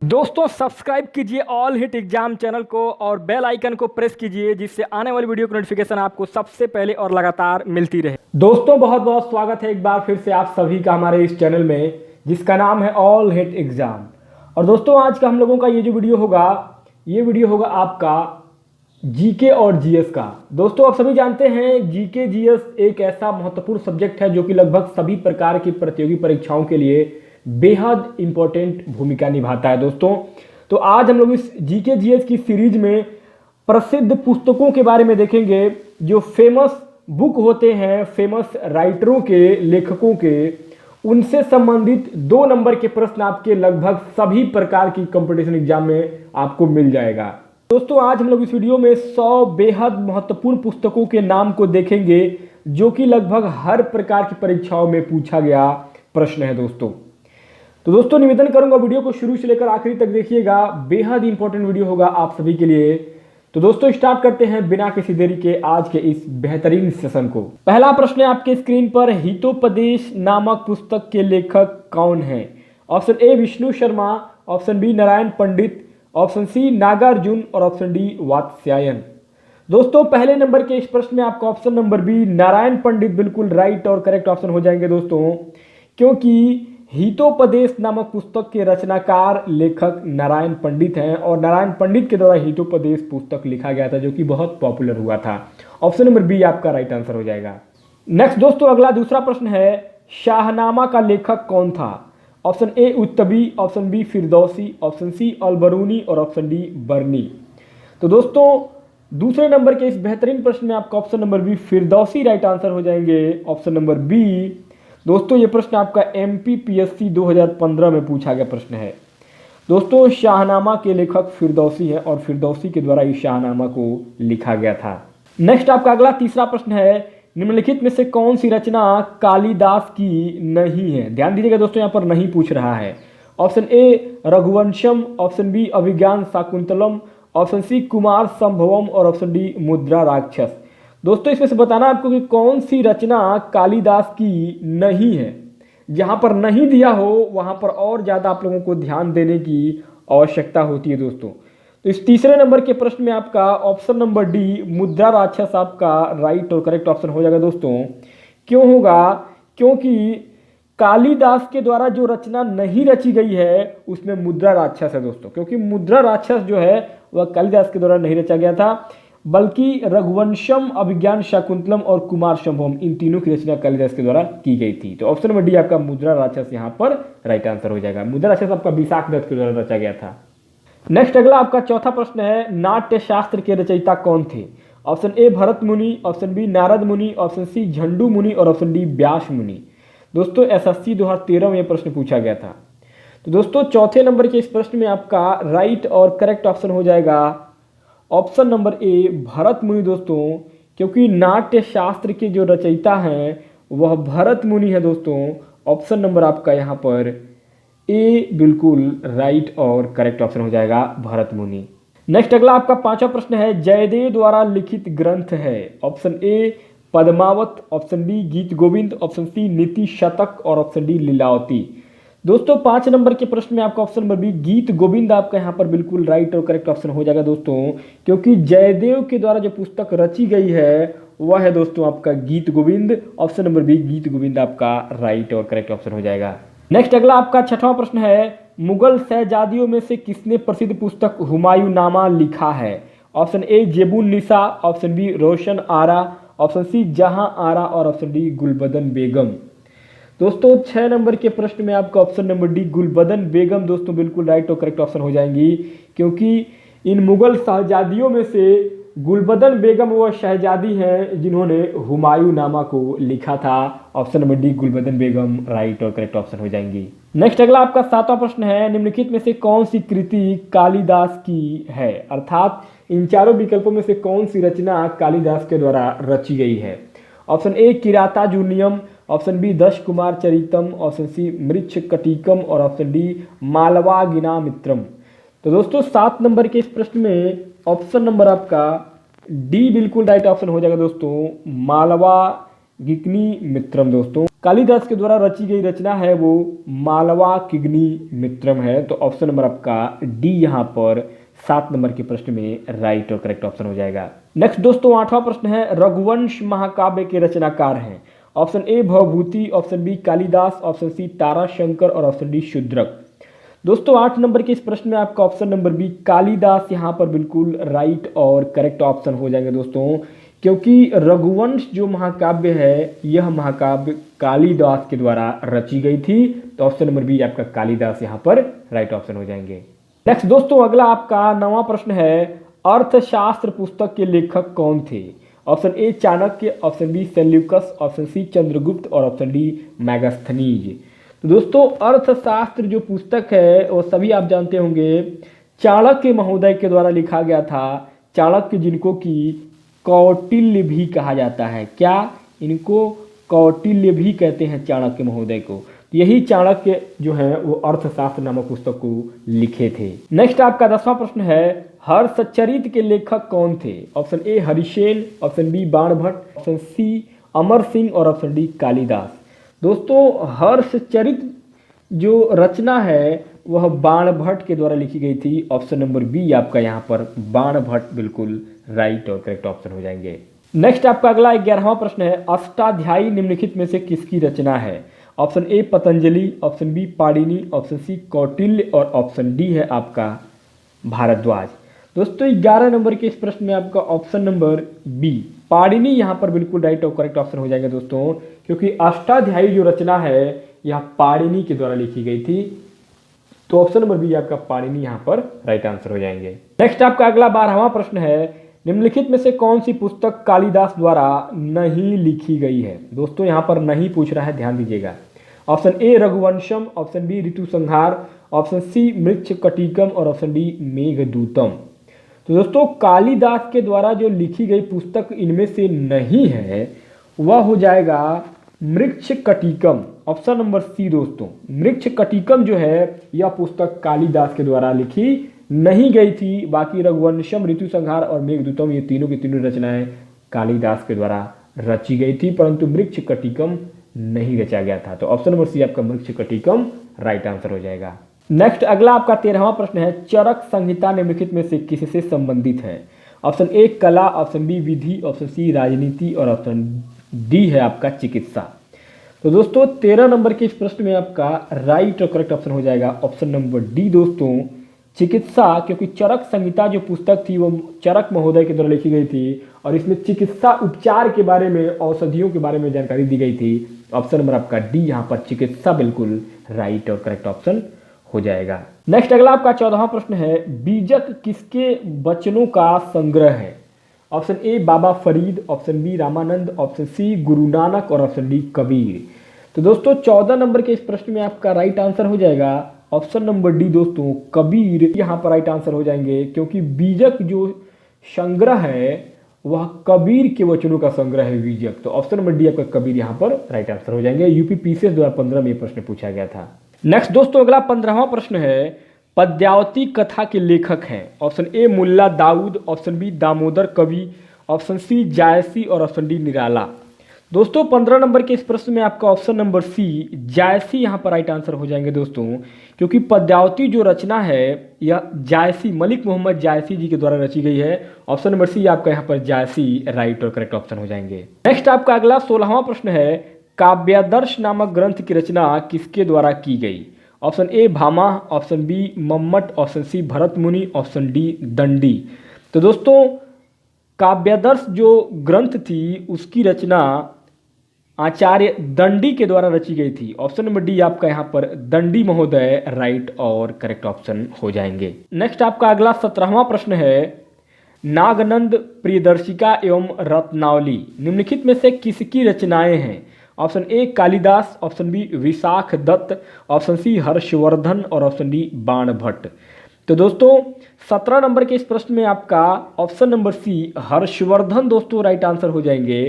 दोस्तों सब्सक्राइब कीजिए all hit exam channel को और बेल आइकन को प्रेस कीजिए जिससे आने वाली वीडियो की नोटिफिकेशन आपको सबसे पहले और लगातार मिलती रहे। दोस्तों बहुत बहुत स्वागत है एक बार फिर से आप सभी का हमारे इस चैनल में जिसका नाम है ऑल हिट एग्जाम। और दोस्तों आज का हम लोगों का ये जो वीडियो होगा आपका जीके और जीएस का। दोस्तों आप सभी जानते हैं जीके जीएस एक ऐसा महत्वपूर्ण सब्जेक्ट है जो कि लगभग सभी प्रकार की प्रतियोगी परीक्षाओं के लिए बेहद इंपॉर्टेंट भूमिका निभाता है। दोस्तों तो आज हम लोग इस जीके जीएस की सीरीज में प्रसिद्ध पुस्तकों के बारे में देखेंगे जो फेमस बुक होते हैं, फेमस राइटरों के, लेखकों के, उनसे संबंधित 2 नंबर के प्रश्न आपके लगभग सभी प्रकार की कंपटीशन एग्जाम में आपको मिल जाएगा। दोस्तों आज हम लोग इस वीडियो में 100 बेहद महत्वपूर्ण पुस्तकों के नाम को देखेंगे जो कि लगभग हर प्रकार की परीक्षाओं में पूछा गया प्रश्न है। दोस्तों निवेदन करूंगा वीडियो को शुरू से लेकर आखिरी तक देखिएगा, बेहद इंपॉर्टेंट वीडियो होगा आप सभी के लिए। तो दोस्तों स्टार्ट करते हैं बिना किसी देरी के आज के इस बेहतरीन सेशन को। पहला प्रश्न है आपके स्क्रीन पर, हितोपदेश नामक पुस्तक के लेखक कौन है? Option A Vishnu Sharma, option B Narayan Pandit, option C Nagarjuna और ऑप्शन डी वात्स्यायन। दोस्तों पहले नंबर के इस प्रश्न में आपका ऑप्शन नंबर बी नारायण पंडित बिल्कुल राइट और करेक्ट ऑप्शन हो जाएंगे दोस्तों, क्योंकि हितोपदेश नामक पुस्तक के रचनाकार लेखक नारायण पंडित हैं और नारायण पंडित के द्वारा हितोपदेश पुस्तक लिखा गया था जो कि बहुत पॉपुलर हुआ था। ऑप्शन नंबर बी आपका राइट आंसर हो जाएगा। नेक्स्ट दोस्तों अगला दूसरा प्रश्न है, शाहनामा का लेखक कौन था? Option A Utbi, option B Firdausi, option C Alberuni और ऑप्शन डी बर्नी। तो दोस्तों दूसरे नंबर के इस बेहतरीन प्रश्न में आपका option number B Firdausi right answer हो जाएंगे। ऑप्शन नंबर बी दोस्तों ये प्रश्न आपका MPPSC 2015 में पूछा गया प्रश्न है। दोस्तों शाहनामा के लेखक फिरदौसी है और फिरदौसी के द्वारा इस शाहनामा को लिखा गया था। नेक्स्ट आपका अगला तीसरा प्रश्न है, निम्नलिखित में से कौन सी रचना कालिदास की नहीं है? ध्यान दीजिएगा दोस्तों यहाँ पर नहीं पूछ रहा है। Option A Raghuvansham, option B Abhijnana Shakuntalam, option C Kumar संभवम और ऑप्शन डी मुद्रा राक्षस। दोस्तों इसमें से बताना आपको कि कौन सी रचना कालिदास की नहीं है। जहां पर नहीं दिया हो वहां पर और ज़्यादा आप लोगों को ध्यान देने की आवश्यकता होती है दोस्तों। तो इस तीसरे नंबर के प्रश्न में आपका ऑप्शन नंबर डी मुद्रा राक्षस आपका राइट और करेक्ट ऑप्शन हो जाएगा दोस्तों। क्यों होगा? क्योंकि कालिदास के द्वारा जो रचना नहीं रची गई है उसमें मुद्रा राक्षस है दोस्तों, क्योंकि मुद्रा राक्षस जो है वह कालिदास के द्वारा नहीं रचा गया था, बल्कि रघुवंशम, अभिज्ञान शाकुंतलम और कुमार संभवम इन तीनों की रचना कालिदास के द्वारा की गई थी। तो ऑप्शन नंबर डी आपका मुद्रा राक्षस यहाँ पर राइट आंसर हो जाएगा। मुद्रा राक्षस आपका विशाख दत्त के द्वारा रचा गया था। नेक्स्ट अगला आपका चौथा प्रश्न है, नाट्य शास्त्र के रचयिता कौन थे? ऑप्शन ए भरत मुनि, ऑप्शन बी नारद मुनि, ऑप्शन सी झंडू मुनि और ऑप्शन डी व्यास मुनि। दोस्तों SSC 2013 में यह प्रश्न पूछा गया था। तो दोस्तों चौथे नंबर के इस प्रश्न में आपका राइट और करेक्ट ऑप्शन हो जाएगा ऑप्शन नंबर ए भरत मुनि दोस्तों, क्योंकि नाट्य शास्त्र के जो रचयिता हैं वह भरत मुनि है दोस्तों। ऑप्शन नंबर आपका यहाँ पर ए बिल्कुल राइट और करेक्ट ऑप्शन हो जाएगा भरत मुनि। नेक्स्ट अगला आपका पांचवा प्रश्न है, जयदेव द्वारा लिखित ग्रंथ है। Option A Padmavat, option B Geet Govind, option C नीति शतक और ऑप्शन डी लीलावती। दोस्तों 5 नंबर के प्रश्न में आपका option number B Geet Govind आपका यहाँ पर बिल्कुल राइट और करेक्ट ऑप्शन हो जाएगा दोस्तों, क्योंकि जयदेव के द्वारा जो पुस्तक रची गई है वह है दोस्तों आपका गीत Govind. Option number B Geet Govind आपका राइट और करेक्ट ऑप्शन हो जाएगा। नेक्स्ट अगला आपका छठवां प्रश्न है, मुगल शहजादियों में से किसने प्रसिद्ध पुस्तक हुमायूंनामा लिखा है? Option A Zebun Nisa, option B Roshan Ara, option C Jahan Ara और ऑप्शन डी गुलबदन बेगम। दोस्तों 6 नंबर के प्रश्न में आपका ऑप्शन नंबर डी गुलबदन बेगम दोस्तों बिल्कुल राइट और करेक्ट ऑप्शन हो जाएंगी, क्योंकि इन मुगल शहजादियों में से गुलबदन बेगम वह शहजादी हैं जिन्होंने हुमायूंनामा को लिखा था। ऑप्शन नंबर डी गुलबदन बेगम राइट और करेक्ट ऑप्शन हो जाएंगी। नेक्स्ट अगला आपका 7वां प्रश्न है, निम्नलिखित में से कौन सी कृति कालिदास की है? अर्थात इन चारों विकल्पों में से कौन सी रचना कालिदास के द्वारा रची गई है? ऑप्शन ए किरातार्जुनीयम, ऑप्शन बी दश कुमार चरितम, ऑप्शन सी मृच्छकटिकम और ऑप्शन डी मालवागिनामित्रम। तो दोस्तों 7 नंबर के इस प्रश्न में ऑप्शन नंबर आपका डी बिल्कुल राइट ऑप्शन हो जाएगा दोस्तों, मालवागिकनी मित्रम। दोस्तों कालिदास के द्वारा रची गई रचना है वो मालवाकिग्निमित्रम है। तो ऑप्शन नंबर आपका डी यहाँ पर 7 नंबर के प्रश्न में राइट और करेक्ट ऑप्शन हो जाएगा। नेक्स्ट दोस्तों 8वां प्रश्न है, रघुवंश महाकाव्य के रचनाकार हैं। Option A Bhavabhuti, option B Kalidas, option C Tarashankar और ऑप्शन डी शूद्रक। दोस्तों 8 नंबर के इस प्रश्न में आपका ऑप्शन नंबर बी कालिदास यहाँ पर बिल्कुल राइट और करेक्ट ऑप्शन हो जाएंगे दोस्तों, क्योंकि रघुवंश जो महाकाव्य है यह महाकाव्य कालिदास के द्वारा रची गई थी। तो ऑप्शन नंबर बी आपका कालिदास यहाँ पर राइट ऑप्शन हो जाएंगे। नेक्स्ट दोस्तों अगला आपका 9वां प्रश्न है, अर्थशास्त्र पुस्तक के लेखक कौन थे। Option A Chanakya, option B Seleucus, option C Chandragupta और ऑप्शन डी मैगस्थनीज। तो दोस्तों अर्थशास्त्र जो पुस्तक है वो सभी आप जानते होंगे चाणक्य महोदय के द्वारा लिखा गया था। चाणक्य जिनको कि कौटिल्य भी कहा जाता है, क्या इनको कौटिल्य भी कहते हैं चाणक्य महोदय को। यही चाणक्य जो है वो अर्थशास्त्र नामक पुस्तक को लिखे थे। नेक्स्ट आपका 10वां प्रश्न है, हर्षचरित के लेखक कौन थे। Option A Harisena, option B Banabhatta, option C Amar Singh और ऑप्शन डी कालिदास। दोस्तों हर्षचरित जो रचना है वह बाणभट्ट के द्वारा लिखी गई थी। ऑप्शन नंबर बी आपका यहाँ पर बाणभट्ट बिल्कुल राइट और करेक्ट ऑप्शन हो जाएंगे। नेक्स्ट आपका अगला 11वां प्रश्न है, अष्टाध्यायी निम्नलिखित में से किसकी रचना है। Option A Patanjali, option B Panini, option C Kautilya और ऑप्शन डी है आपका भारद्वाज। दोस्तों 11 नंबर के इस प्रश्न में आपका ऑप्शन नंबर बी पाणिनि यहाँ पर बिल्कुल राइट और करेक्ट ऑप्शन हो जाएगा दोस्तों, क्योंकि अष्टाध्यायी जो रचना है यह पाणिनि के द्वारा लिखी गई थी। तो ऑप्शन नंबर बी आपका पाणिनि यहाँ पर राइट आंसर हो जाएंगे। नेक्स्ट आपका अगला 12वां प्रश्न है, निम्नलिखित में से कौन सी पुस्तक कालिदास द्वारा नहीं लिखी गई है। दोस्तों यहाँ पर नहीं पूछ रहा है, ध्यान दीजिएगा। Option A Raghuvansham, option B Ritusamhara, option सी मृच्छकटिकम और ऑप्शन डी मेघदूतम। तो दोस्तों कालिदास के द्वारा जो लिखी गई पुस्तक इनमें से नहीं है वह हो जाएगा मृच्छकटिकम, ऑप्शन नंबर सी। दोस्तों मृच्छकटिकम जो है यह पुस्तक कालिदास के द्वारा लिखी नहीं गई थी। बाकी रघुवंशम, ऋतु संहार और मेघदूतम ये तीनों की तीनों रचनाएं कालिदास के द्वारा रची गई थी, परंतु मृच्छकटिकम नहीं रचा गया था। तो ऑप्शन नंबर सी आपका मृच्छकटिकम राइट आंसर हो जाएगा। नेक्स्ट अगला आपका 13वां प्रश्न है, चरक संहिता निम्नलिखित में से किससे संबंधित है। ऑप्शन ए कला, ऑप्शन बी विधि, ऑप्शन सी राजनीति और ऑप्शन डी है आपका चिकित्सा। तो दोस्तों 13 नंबर के इस प्रश्न में आपका राइट और करेक्ट ऑप्शन हो जाएगा ऑप्शन नंबर डी दोस्तों चिकित्सा, क्योंकि चरक संहिता जो पुस्तक थी वो चरक महोदय के द्वारा लिखी गई थी और इसमें चिकित्सा उपचार के बारे में, औषधियों के बारे में जानकारी दी गई थी। ऑप्शन नंबर आपका डी यहाँ पर चिकित्सा बिल्कुल राइट और करेक्ट ऑप्शन हो जाएगा। नेक्स्ट अगला आपका 14वां प्रश्न है, बीजक किसके वचनों का संग्रह है। Option A Baba Farid, option B Ramanand, option C Guru Nanak और ऑप्शन डी कबीर। तो दोस्तों 14 नंबर के इस प्रश्न में आपका राइट आंसर हो जाएगा ऑप्शन नंबर डी दोस्तों कबीर यहाँ पर राइट आंसर हो जाएंगे, क्योंकि बीजक जो संग्रह है वह कबीर के वचनों का संग्रह है बीजक। तो ऑप्शन नंबर डी आपका कबीर यहाँ पर राइट आंसर हो जाएंगे। यूपी पीसीएस 2015 में प्रश्न पूछा गया था। नेक्स्ट दोस्तों अगला 15वां प्रश्न है, पद्यावती कथा के लेखक हैं। Option A Mulla Daud, option B Damodar कवि, ऑप्शन सी जायसी और ऑप्शन डी निराला। दोस्तों 15 नंबर के इस प्रश्न में आपका ऑप्शन नंबर सी जायसी यहाँ पर राइट आंसर हो जाएंगे दोस्तों, क्योंकि पद्यावती जो रचना है यह जायसी मलिक मोहम्मद जायसी जी के द्वारा रची गई है। ऑप्शन नंबर सी आपका यहाँ पर जायसी राइट और करेक्ट ऑप्शन हो जाएंगे। नेक्स्ट आपका अगला 16वां प्रश्न है, काव्यादर्श नामक ग्रंथ की रचना किसके द्वारा की गई। Option A Bhama, option B Mammata, option C Bharat Muni, option D दंडी। तो दोस्तों काव्यादर्श जो ग्रंथ थी उसकी रचना आचार्य दंडी के द्वारा रची गई थी। ऑप्शन नंबर डी आपका यहाँ पर दंडी महोदय राइट और करेक्ट ऑप्शन हो जाएंगे। नेक्स्ट आपका अगला 17वां प्रश्न है, नागनंद प्रियदर्शिका एवं रत्नावली निम्नलिखित में से किसकी रचनाएं हैं। Option A Kalidas, option B Vishakh Datta, option C Harshavardhan और ऑप्शन डी बाणभट्ट। तो दोस्तों 17 नंबर के इस प्रश्न में आपका ऑप्शन नंबर सी हर्षवर्धन दोस्तों राइट आंसर हो जाएंगे,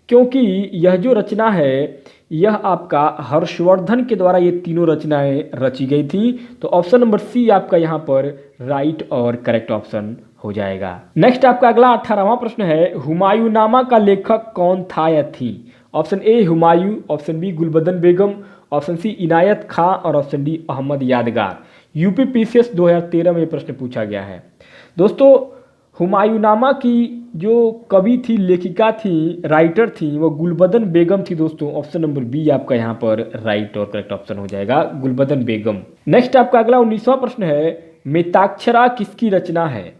क्योंकि यह जो रचना है यह आपका हर्षवर्धन के द्वारा ये तीनों रचनाएं रची गई थी। तो ऑप्शन नंबर सी आपका यहाँ पर राइट और करेक्ट ऑप्शन हो जाएगा। नेक्स्ट आपका अगला 18वां प्रश्न है, हुमायूंनामा का लेखक कौन था या थी। Option A Humayun, option B Gulbadan Begum, option C Inayat Khan और ऑप्शन डी अहमद यादगार। यूपी पीसीएस 2013 में ये प्रश्न पूछा गया है। दोस्तों हुमायूंनामा की जो कवि थी, लेखिका थी, राइटर थी, वो गुलबदन बेगम थी दोस्तों। ऑप्शन नंबर बी आपका यहाँ पर राइट और करेक्ट ऑप्शन हो जाएगा, गुलबदन बेगम। नेक्स्ट आपका अगला 19वां प्रश्न है, मिताक्षरा किसकी रचना है?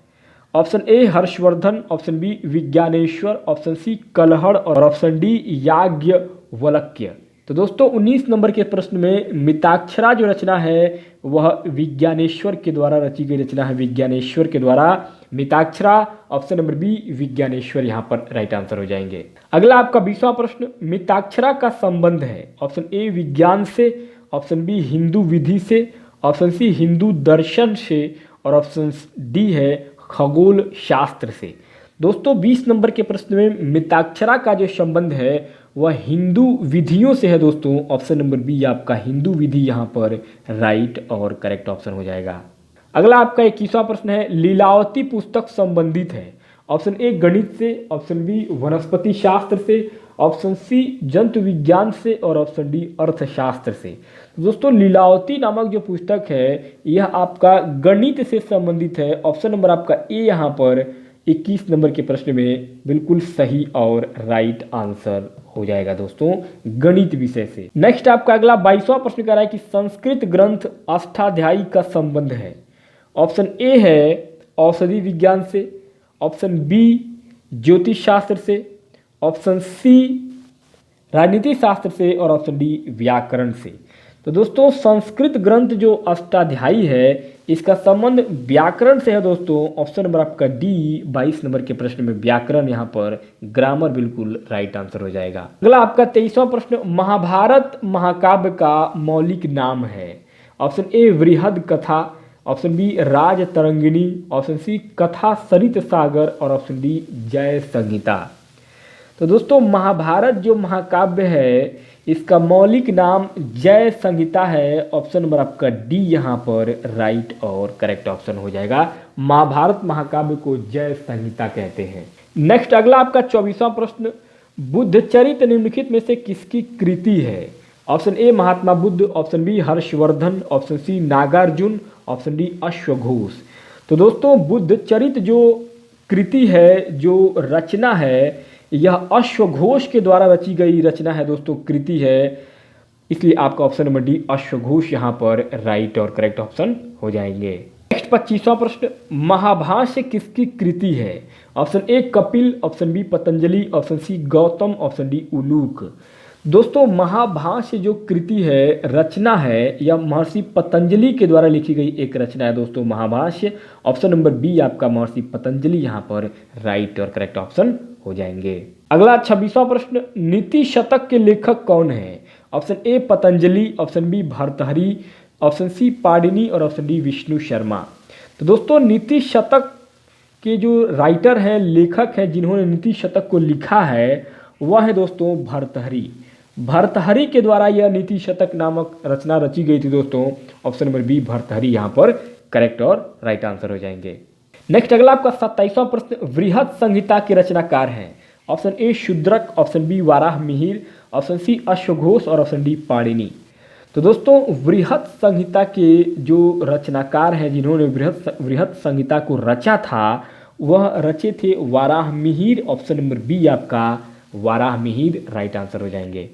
Option A Harshavardhan, option B Vijnaneshwara, option C Kalhana और ऑप्शन डी याज्ञवल्क्य। तो दोस्तों 19 नंबर के प्रश्न में मिताक्षरा जो रचना है वह विज्ञानेश्वर के द्वारा रची गई रचना है, विज्ञानेश्वर के द्वारा Mitakshara. Option number B Vijnaneshwara यहाँ पर राइट आंसर हो जाएंगे। अगला आपका 20वां प्रश्न, मिताक्षरा का संबंध है ऑप्शन ए विज्ञान से, ऑप्शन बी हिंदू विधि से, ऑप्शन सी हिंदू दर्शन से और ऑप्शन डी है खगोल शास्त्र से। दोस्तों 20 नंबर के प्रश्न में मिताक्षरा का जो संबंध है वह हिंदू विधियों से है दोस्तों। ऑप्शन नंबर बी आपका हिंदू विधि यहाँ पर राइट और करेक्ट ऑप्शन हो जाएगा। अगला आपका 21वां प्रश्न है, लीलावती पुस्तक संबंधित है ऑप्शन ए गणित से, ऑप्शन बी वनस्पति शास्त्र से, ऑप्शन सी जंतु विज्ञान से और ऑप्शन डी अर्थशास्त्र से। दोस्तों लीलावती नामक जो पुस्तक है यह आपका गणित से संबंधित है। ऑप्शन नंबर आपका ए यहाँ पर 21 नंबर के प्रश्न में बिल्कुल सही और राइट आंसर हो जाएगा दोस्तों, गणित विषय से। नेक्स्ट आपका अगला 22वां प्रश्न कह रहा है कि संस्कृत ग्रंथ अष्टाध्यायी का संबंध है। ऑप्शन ए है औषधि विज्ञान से, ऑप्शन बी ज्योतिष शास्त्र से, ऑप्शन सी राजनीति शास्त्र से और ऑप्शन डी व्याकरण से। तो दोस्तों संस्कृत ग्रंथ जो अष्टाध्यायी है इसका संबंध व्याकरण से है दोस्तों। ऑप्शन नंबर आपका डी 22 नंबर के प्रश्न में व्याकरण यहाँ पर ग्रामर बिल्कुल राइट आंसर हो जाएगा। अगला आपका 23वां प्रश्न, महाभारत महाकाव्य का मौलिक नाम है। ऑप्शन ए वृहद कथा, ऑप्शन बी राज तरंगिणी, ऑप्शन सी कथा सरित सागर और ऑप्शन डी जय संहिता। तो दोस्तों महाभारत जो महाकाव्य है इसका मौलिक नाम जय संहिता है। ऑप्शन नंबर आपका डी यहाँ पर राइट और करेक्ट ऑप्शन हो जाएगा। महाभारत महाकाव्य को जय संहिता कहते हैं। नेक्स्ट अगला आपका 24वां प्रश्न, बुद्धचरित निम्नलिखित में से किसकी कृति है? Option A Mahatma Buddha, option B Harshvardhan, option C Nagarjuna, option D अश्वघोष। तो दोस्तों बुद्धचरित जो कृति है, जो रचना है, यह अश्वघोष के द्वारा रची गई रचना है दोस्तों, कृति है। इसलिए आपका ऑप्शन नंबर डी अश्वघोष यहाँ पर राइट और करेक्ट ऑप्शन हो जाएंगे। नेक्स्ट 25वां प्रश्न, महाभाष्य किसकी कृति है? Option A Kapil, option B Patanjali, option C Gautam, option D Uluka. दोस्तों महाभाष्य जो कृति है, रचना है, यह महर्षि पतंजलि के द्वारा लिखी गई एक रचना है दोस्तों महाभाष्य। ऑप्शन नंबर बी आपका महर्षि पतंजलि यहाँ पर राइट और करेक्ट ऑप्शन हो जाएंगे। अगला 26वां प्रश्न, नीति शतक के लेखक कौन है? Option A Patanjali, option B Bhartrihari, option C Panini और ऑप्शन डी विष्णु शर्मा। तो दोस्तों नीति शतक के जो राइटर हैं, लेखक हैं, जिन्होंने नीति शतक को लिखा है वह है दोस्तों भर्तृहरि। भर्तृहरि के द्वारा यह नीति शतक नामक रचना रची गई थी दोस्तों। ऑप्शन नंबर बी भर्तृहरि यहाँ पर करेक्ट और राइट आंसर हो जाएंगे। नेक्स्ट अगला आपका 27वां प्रश्न, वृहद संहिता के रचनाकार हैं। Option A Shudraka, option B Varaha Mihir, option C अश्वघोष और ऑप्शन डी पाणिनि। तो दोस्तों वृहद संहिता के जो रचनाकार हैं, जिन्होंने वृहद संहिता को रचा था, वह रचे थे Varaha Mihir. Option number B आपका वाराह मिहिर राइट आंसर हो जाएंगे।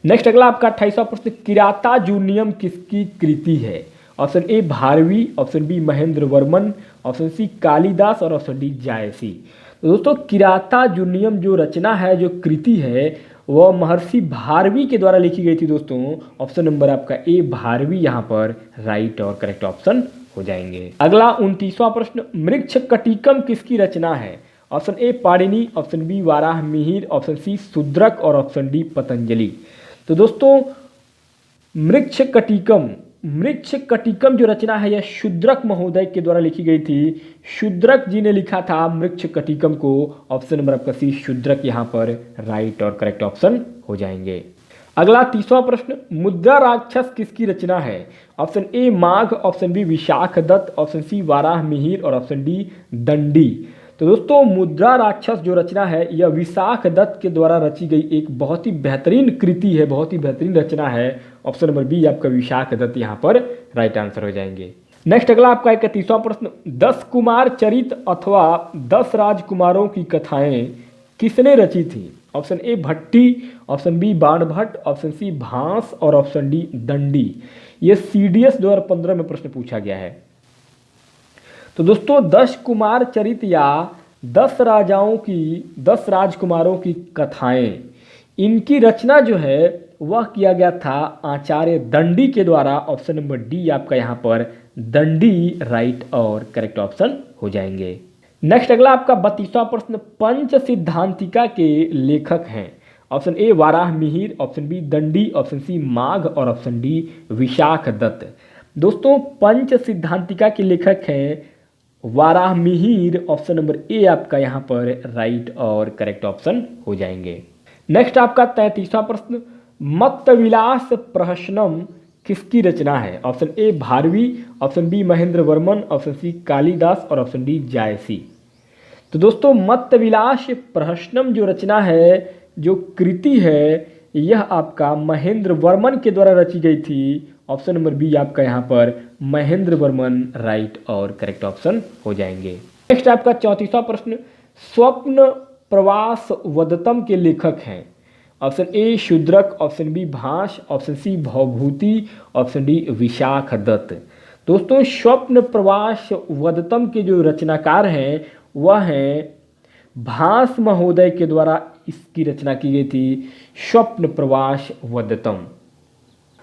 नेक्स्ट अगला आपका 28वां प्रश्न, किरातार्जुनीयम किसकी कृति है? Option A Bharavi, option B Mahendra Varman, option C Kalidas और ऑप्शन डी जायसी। तो दोस्तों किरातार्जुनीयम जो रचना है, जो कृति है, वह महर्षि भारवी के द्वारा लिखी गई थी दोस्तों। ऑप्शन नंबर आपका ए भारवी यहाँ पर राइट और करेक्ट ऑप्शन हो जाएंगे। अगला 29वां प्रश्न, मृच्छकटिकम किसकी रचना है? Option A Panini, option B Varaha Mihir, option C Shudrak और ऑप्शन डी पतंजलि। तो दोस्तों मृच्छकटिकम जो रचना है यह शूद्रक महोदय के द्वारा लिखी गई थी। शूद्रक जी ने लिखा था मृच्छकटिकम को। ऑप्शन नंबर आपका सी शूद्रक यहाँ पर राइट और करेक्ट ऑप्शन हो जाएंगे। अगला 30वां प्रश्न, मुद्रा राक्षस किसकी रचना है? Option A Magh, option B Vishakh Datta, option C Varaha Mihir और ऑप्शन डी दंडी। तो तो दोस्तों मुद्रा राक्षस जो रचना है यह विशाख दत्त के द्वारा रची गई एक बहुत ही बेहतरीन कृति है, बहुत ही बेहतरीन रचना है। ऑप्शन नंबर बी आपका विशाख दत्त यहाँ पर राइट आंसर हो जाएंगे। नेक्स्ट अगला आपका 31वां प्रश्न, 10 कुमार चरित अथवा 10 राजकुमारों की कथाएं किसने रची थी? Option A Bhatti, option B Banabhatta, option C Bhasa और ऑप्शन डी दंडी। ये CDS 2015 में प्रश्न पूछा गया है। तो दोस्तों 10 कुमार चरित या 10 राजकुमारों की कथाएं, इनकी रचना जो है वह किया गया था आचार्य दंडी के द्वारा। ऑप्शन नंबर डी आपका यहाँ पर दंडी राइट और करेक्ट ऑप्शन हो जाएंगे। नेक्स्ट अगला आपका 32वां प्रश्न, पंच सिद्धांतिका के लेखक हैं। Option A Varaha Mihir, option B Dandi, option C Magha और ऑप्शन डी विशाख दत्त। दोस्तों पंच सिद्धांतिका के लेखक हैं वाराह मिहिर। ऑप्शन नंबर ए आपका यहाँ पर राइट और करेक्ट ऑप्शन हो जाएंगे। नेक्स्ट आपका 33वां प्रश्न, मत्तविलास प्रहसनम किसकी रचना है? Option A Bharavi, option B Mahendra Varman, option C Kalidas और ऑप्शन डी जायसी। तो दोस्तों मत्तविलास प्रहसनम जो रचना है, जो कृति है, यह आपका महेंद्र वर्मन के द्वारा रची गई थी। ऑप्शन नंबर बी आपका यहाँ पर महेंद्र वर्मन राइट और करेक्ट ऑप्शन हो जाएंगे। नेक्स्ट आपका 34वां प्रश्न, स्वप्न प्रवास वदतम के लेखक हैं। Option A Shudraka, option B Bhasa, option C Bhavabhuti, option D Vishakha Datta. दोस्तों स्वप्न प्रवास वदतम के जो रचनाकार हैं वह हैं भांस महोदय के द्वारा इसकी रचना की गई थी, स्वप्न प्रवास वदतम।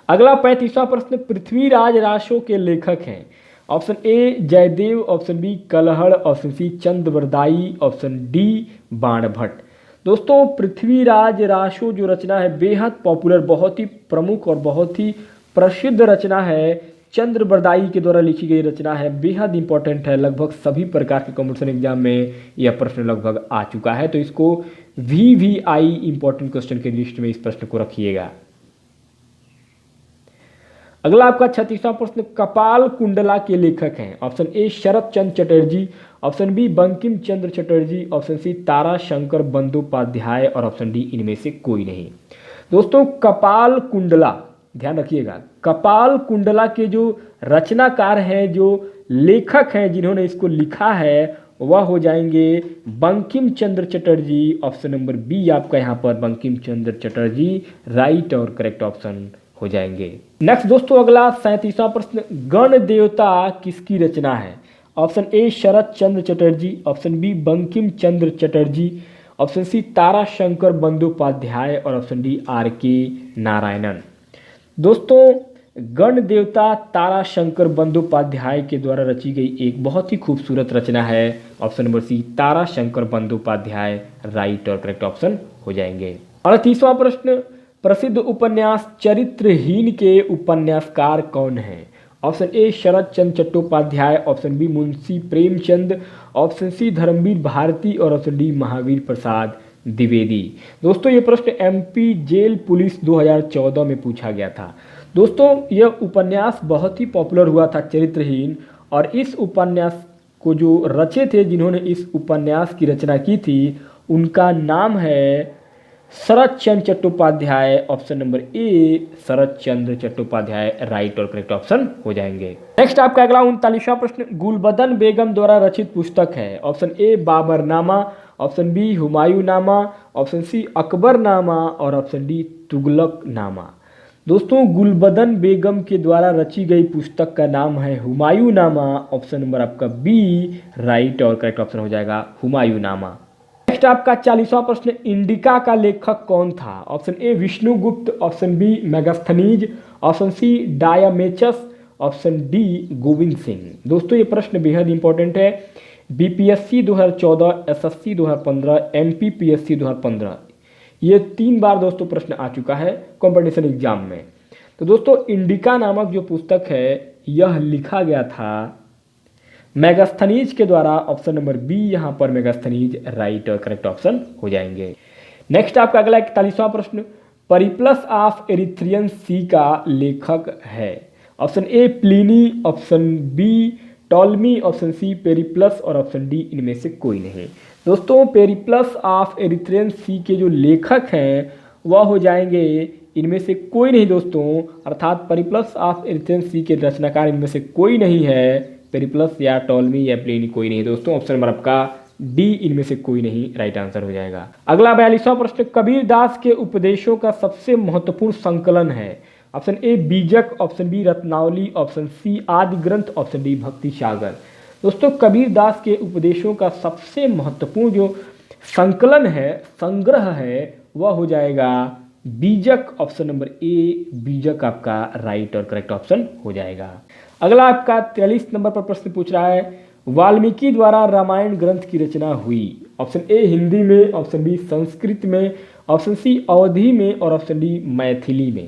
अगला 35वां प्रश्न, पृथ्वीराज रासो के लेखक हैं। Option A Jayadev, option B Kalhana, option C Chandbardai, option D Banabhatta. दोस्तों पृथ्वीराज रासो जो रचना है बेहद पॉपुलर, बहुत ही प्रमुख और बहुत ही प्रसिद्ध रचना है। चंद्रवरदाई के द्वारा लिखी गई रचना है, बेहद इंपॉर्टेंट है। लगभग सभी प्रकार के कॉम्पिटिशन एग्जाम में यह प्रश्न लगभग आ चुका है, तो इसको VVI इंपॉर्टेंट क्वेश्चन के लिस्ट में इस प्रश्न को रखिएगा। अगला आपका 36वां प्रश्न, कपाल कुंडला के लेखक हैं। Option A Sharad Chandra Chatterjee, option B Bankim Chandra Chatterjee, option C Tara Shankar Bandopadhyay और ऑप्शन डी इनमें से कोई नहीं। दोस्तों कपाल कुंडला, ध्यान रखिएगा, कपाल कुंडला के जो रचनाकार हैं, जो लेखक हैं, जिन्होंने इसको लिखा है, वह हो जाएंगे Bankim Chandra Chatterjee. Option number B आपका यहाँ पर बंकिम चंद्र चटर्जी राइट और करेक्ट ऑप्शन हो जाएंगे। नेक्स्ट दोस्तों अगला 37वां प्रश्न, गण देवता किसकी रचना है? Option A Sharad Chandra Chatterjee, option B Bankim Chandra Chatterjee, option C Tara Shankar Bandopadhyay और ऑप्शन डी RK नारायणन। दोस्तों गण देवता तारा शंकर बंदोपाध्याय के द्वारा रची गई एक बहुत ही खूबसूरत रचना है। ऑप्शन नंबर सी तारा शंकर बंदोपाध्याय राइट और करेक्ट ऑप्शन हो जाएंगे। 38वां प्रश्न, प्रसिद्ध उपन्यास चरित्रहीन के उपन्यासकार कौन हैं? Option A Sharad Chandra Chattopadhyay, option B Munshi Premchand, option C Dharamvir Bharati और ऑप्शन डी महावीर प्रसाद द्विवेदी। दोस्तों ये प्रश्न MP जेल पुलिस 2014 में पूछा गया था। दोस्तों यह उपन्यास बहुत ही पॉपुलर हुआ था चरित्रहीन, और इस उपन्यास को जो रचे थे, जिन्होंने इस उपन्यास की रचना की थी, उनका नाम है Sharat Chandra Chattopadhyay. Option number A Sharad Chandra Chattopadhyay right और करेक्ट ऑप्शन हो जाएंगे। नेक्स्ट आपका अगला 39वां प्रश्न, गुलबदन बेगम द्वारा रचित पुस्तक है। Option A Baburnama, option B Humayunnama, option C Akbarnama और ऑप्शन डी तुगलकनामा। दोस्तों गुलबदन बेगम के द्वारा रची गई पुस्तक का नाम है हुमायूंनामा। ऑप्शन नंबर आपका बी राइट और करेक्ट ऑप्शन हो जाएगा हुमायूंनामा। नेक्स्ट आपका 40वां प्रश्न, इंडिका का लेखक कौन था? Option A Vishnugupta, option B Megasthenes, option C Deimachus, option D Govind Singh. दोस्तों ये प्रश्न बेहद इंपॉर्टेंट है। BPSC 2014, SSC 2015, MPPSC 2015, ये 3 बार दोस्तों प्रश्न आ चुका है कंपटीशन एग्जाम में। तो दोस्तों इंडिका नामक जो पुस्तक है यह लिखा गया था मेगास्थनीज के द्वारा। ऑप्शन नंबर बी यहाँ पर मेगास्थनीज राइट और करेक्ट ऑप्शन हो जाएंगे। नेक्स्ट आपका अगला 41वां प्रश्न, परिप्लस ऑफ एरिथ्रियन सी का लेखक है। Option A Pliny, option B Ptolemy, option C Periplus और ऑप्शन डी इनमें से कोई नहीं। दोस्तों पेरिप्लस ऑफ एरिथ्रेन सी के जो लेखक हैं वह हो जाएंगे इनमें से कोई नहीं दोस्तों, अर्थात पेरिप्लस ऑफ एरिथ्रेन सी के रचनाकार इनमें से कोई नहीं है। पेरिप्लस या टॉलमी या प्लिनी कोई नहीं दोस्तों, ऑप्शन नंबर आपका डी इनमें से कोई नहीं राइट आंसर हो जाएगा। अगला 42वां प्रश्न, कबीर दास के उपदेशों का सबसे महत्वपूर्ण संकलन है। Option A Bijak, option B Ratnavali, option C Adi Granth, option D भक्ति सागर। दोस्तों कबीर दास के उपदेशों का सबसे महत्वपूर्ण जो संकलन है, संग्रह है, वह हो जाएगा बीजक, ऑप्शन नंबर ए बीजक आपका राइट और करेक्ट ऑप्शन हो जाएगा। अगला आपका 43 नंबर पर प्रश्न पूछ रहा है, वाल्मीकि द्वारा रामायण ग्रंथ की रचना हुई। ऑप्शन ए हिंदी में, ऑप्शन बी संस्कृत में, ऑप्शन सी अवधी में और ऑप्शन डी मैथिली में।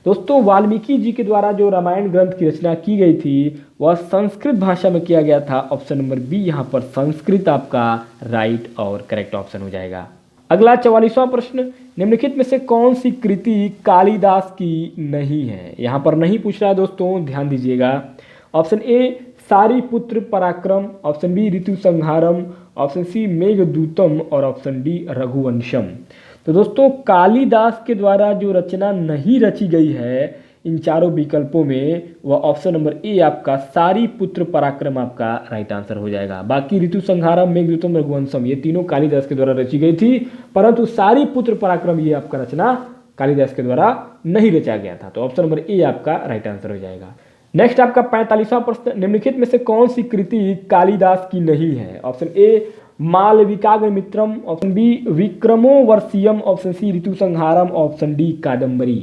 दोस्तों वाल्मीकि जी के द्वारा जो रामायण ग्रंथ की रचना की गई थी वह संस्कृत भाषा में किया गया था। ऑप्शन नंबर बी यहाँ पर संस्कृत आपका राइट और करेक्ट ऑप्शन हो जाएगा। अगला 44वां प्रश्न, निम्नलिखित में से कौन सी कृति कालिदास की नहीं है। यहाँ पर नहीं पूछ रहा है दोस्तों, ध्यान दीजिएगा। ऑप्शन ए सारीपुत्र पराक्रम, ऑप्शन बी ऋतु संहारम, ऑप्शन सी मेघदूतम और ऑप्शन डी रघुवंशम। तो दोस्तों कालिदास के द्वारा जो रचना नहीं रची गई है इन चारों विकल्पों में, वह ऑप्शन नंबर ए आपका सारीपुत्र पराक्रम आपका राइट आंसर हो जाएगा। बाकी ऋतु संहारम, मेघदूतम, रघुवंशम ये तीनों कालिदास के द्वारा रची गई थी, परंतु सारीपुत्र पराक्रम ये आपका रचना कालिदास के द्वारा नहीं रचा गया था। तो ऑप्शन नंबर ए आपका राइट आंसर हो जाएगा। नेक्स्ट आपका 45वां प्रश्न, निम्नलिखित में से कौन सी कृति कालिदास की नहीं है। Option A Malavikagnimitram, option B Vikramorvashiyam, option C Ritu Samharam, option D Kadambari.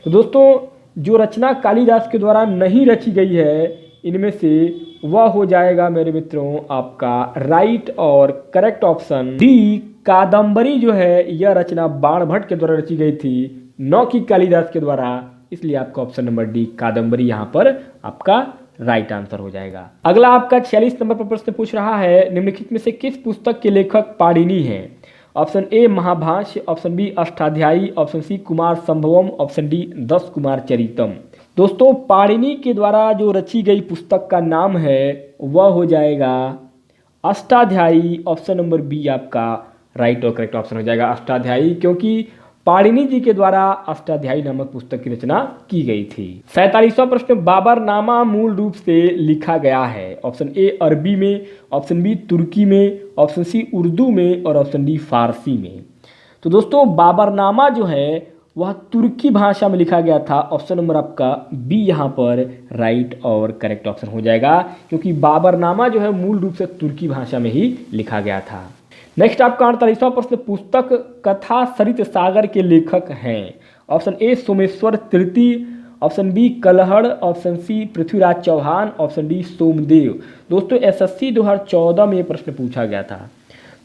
तो दोस्तों जो रचना कालिदास के द्वारा नहीं रची गई है इनमें से वह हो जाएगा मेरे मित्रों आपका राइट और करेक्ट ऑप्शन डी कादम्बरी। जो है यह रचना बाणभट्ट के द्वारा रची गई थी, न कि कालिदास के द्वारा, इसलिए आपका ऑप्शन नंबर डी कादम्बरी यहाँ पर आपका राइट आंसर हो जाएगा। अगला आपका 46 नंबर पर प्रश्न पूछ रहा है, निम्नलिखित में से किस पुस्तक के लेखक पाणिनि हैं। Option A Mahabhashya, option B Ashtadhyayi, option C Kumar Sambhavam, option D 10 Kumara Charitam. दोस्तों पाणिनि के द्वारा जो रची गई पुस्तक का नाम है वह हो जाएगा अष्टाध्यायी। ऑप्शन नंबर बी आपका राइट और करेक्ट ऑप्शन हो जाएगा अष्टाध्यायी, क्योंकि पाणिनि जी के द्वारा अष्टाध्यायी नामक पुस्तक की रचना की गई थी। 47वां प्रश्न, बाबरनामा मूल रूप से लिखा गया है। ऑप्शन ए अरबी में, ऑप्शन बी तुर्की में, ऑप्शन सी उर्दू में और ऑप्शन डी फारसी में। तो दोस्तों बाबरनामा जो है वह तुर्की भाषा में लिखा गया था। ऑप्शन नंबर आपका बी यहाँ पर राइट और करेक्ट ऑप्शन हो जाएगा, क्योंकि बाबरनामा जो है मूल रूप से तुर्की भाषा में ही लिखा गया था। नेक्स्ट आपका 48वां प्रश्न, पुस्तक कथा सरित सागर के लेखक हैं। Option A Someshwar Tritiya, option B Kalhana, option C Prithviraj Chauhan, option D Somdev. दोस्तों एसएससी 2014 में ये प्रश्न पूछा गया था।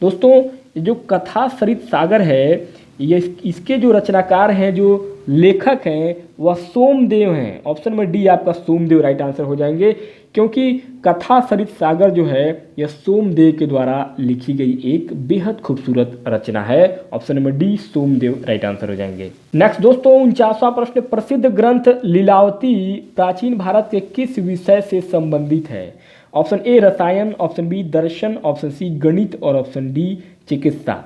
दोस्तों जो कथा सरित सागर है ये इसके जो रचनाकार हैं, जो लेखक हैं वह सोमदेव हैं। ऑप्शन नंबर डी आपका सोमदेव राइट आंसर हो जाएंगे, क्योंकि कथा सरित सागर जो है यह सोमदेव के द्वारा लिखी गई एक बेहद खूबसूरत रचना है। Option number D Somdev right answer हो जाएंगे। नेक्स्ट दोस्तों 49वां प्रश्न, प्रसिद्ध ग्रंथ लीलावती प्राचीन भारत के किस विषय से संबंधित है। ऑप्शन ए रसायन, ऑप्शन बी दर्शन, ऑप्शन सी गणित और ऑप्शन डी चिकित्सा।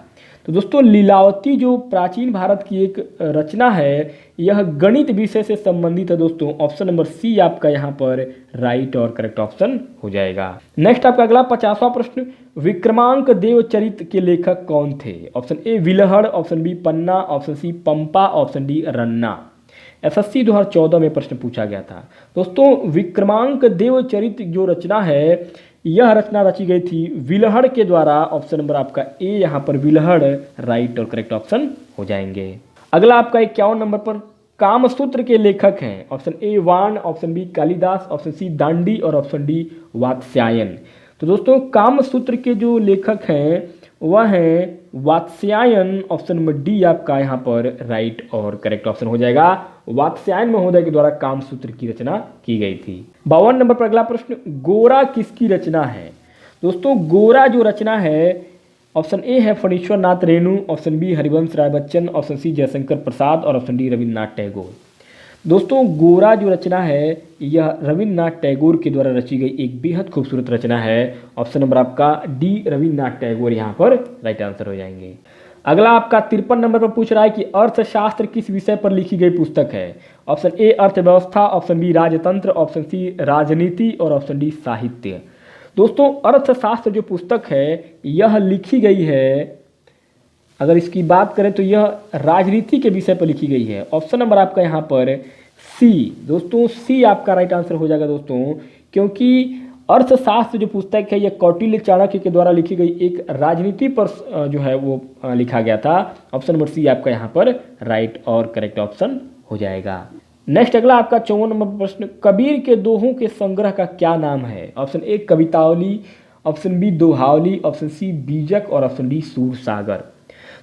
तो दोस्तों लीलावती जो प्राचीन भारत की एक रचना है यह गणित विषय से संबंधित है दोस्तों। ऑप्शन नंबर सी आपका यहाँ पर राइट और करेक्ट ऑप्शन हो जाएगा। नेक्स्ट आपका अगला 50वां प्रश्न, विक्रमांक देवचरित के लेखक कौन थे। ऑप्शन ए विलहड़, option B Panna, option C Pampa, option D Ranna. SSC 2014 में प्रश्न पूछा गया था। दोस्तों विक्रमांक देवचरित जो रचना है यह रचना रची गई थी विलहड़ के द्वारा। ऑप्शन नंबर आपका ए यहाँ पर विलहड़ राइट और करेक्ट ऑप्शन हो जाएंगे। अगला आपका 51 नंबर पर कामसूत्र के लेखक हैं। Option A Bana, option B Kalidas, option C Dandi और ऑप्शन डी वात्स्यायन। तो दोस्तों कामसूत्र के जो लेखक हैं वह हैं वात्स्यायन। ऑप्शन नंबर डी आपका यहाँ पर राइट और करेक्ट ऑप्शन हो जाएगा। वात्स्यायन महोदय के द्वारा कामसूत्र की रचना की गई थी। 52 नंबर पर अगला प्रश्न, गोरा किसकी रचना है। दोस्तों गोरा जो रचना है ऑप्शन ए है Phanishwar Nath Renu, option B Harivansh Rai Bachchan, option C Jaishankar Prasad और ऑप्शन डी रविन्द्रनाथ टैगोर। दोस्तों गोरा जो रचना है यह रविन्द्रनाथ टैगोर के द्वारा रची गई एक बेहद खूबसूरत रचना है। ऑप्शन नंबर आपका डी रविन्द्रनाथ टैगोर यहाँ पर राइट आंसर हो जाएंगे। अगला आपका 53 नंबर पर पूछ रहा है कि अर्थशास्त्र किस विषय पर लिखी गई पुस्तक है। ऑप्शन ए अर्थव्यवस्था, ऑप्शन बी राजतंत्र, ऑप्शन सी राजनीति और ऑप्शन डी साहित्य। दोस्तों अर्थशास्त्र जो पुस्तक है यह लिखी गई है, अगर इसकी बात करें तो यह राजनीति के विषय पर लिखी गई है। ऑप्शन नंबर आपका यहाँ पर सी। दोस्तों सी आपका राइट आंसर हो जाएगा दोस्तों, क्योंकि अर्थशास्त्र जो पुस्तक है यह कौटिल्य चाणक्य के द्वारा लिखी गई एक राजनीति पर जो है वो लिखा गया था। ऑप्शन नंबर सी आपका यहाँ पर राइट और करेक्ट ऑप्शन हो जाएगा। नेक्स्ट अगला आपका 54 नंबर प्रश्न, कबीर के दोहों के संग्रह का क्या नाम है। Option A Kavitavali, option B Dohavali, option C Bijak और ऑप्शन डी सूरसागर।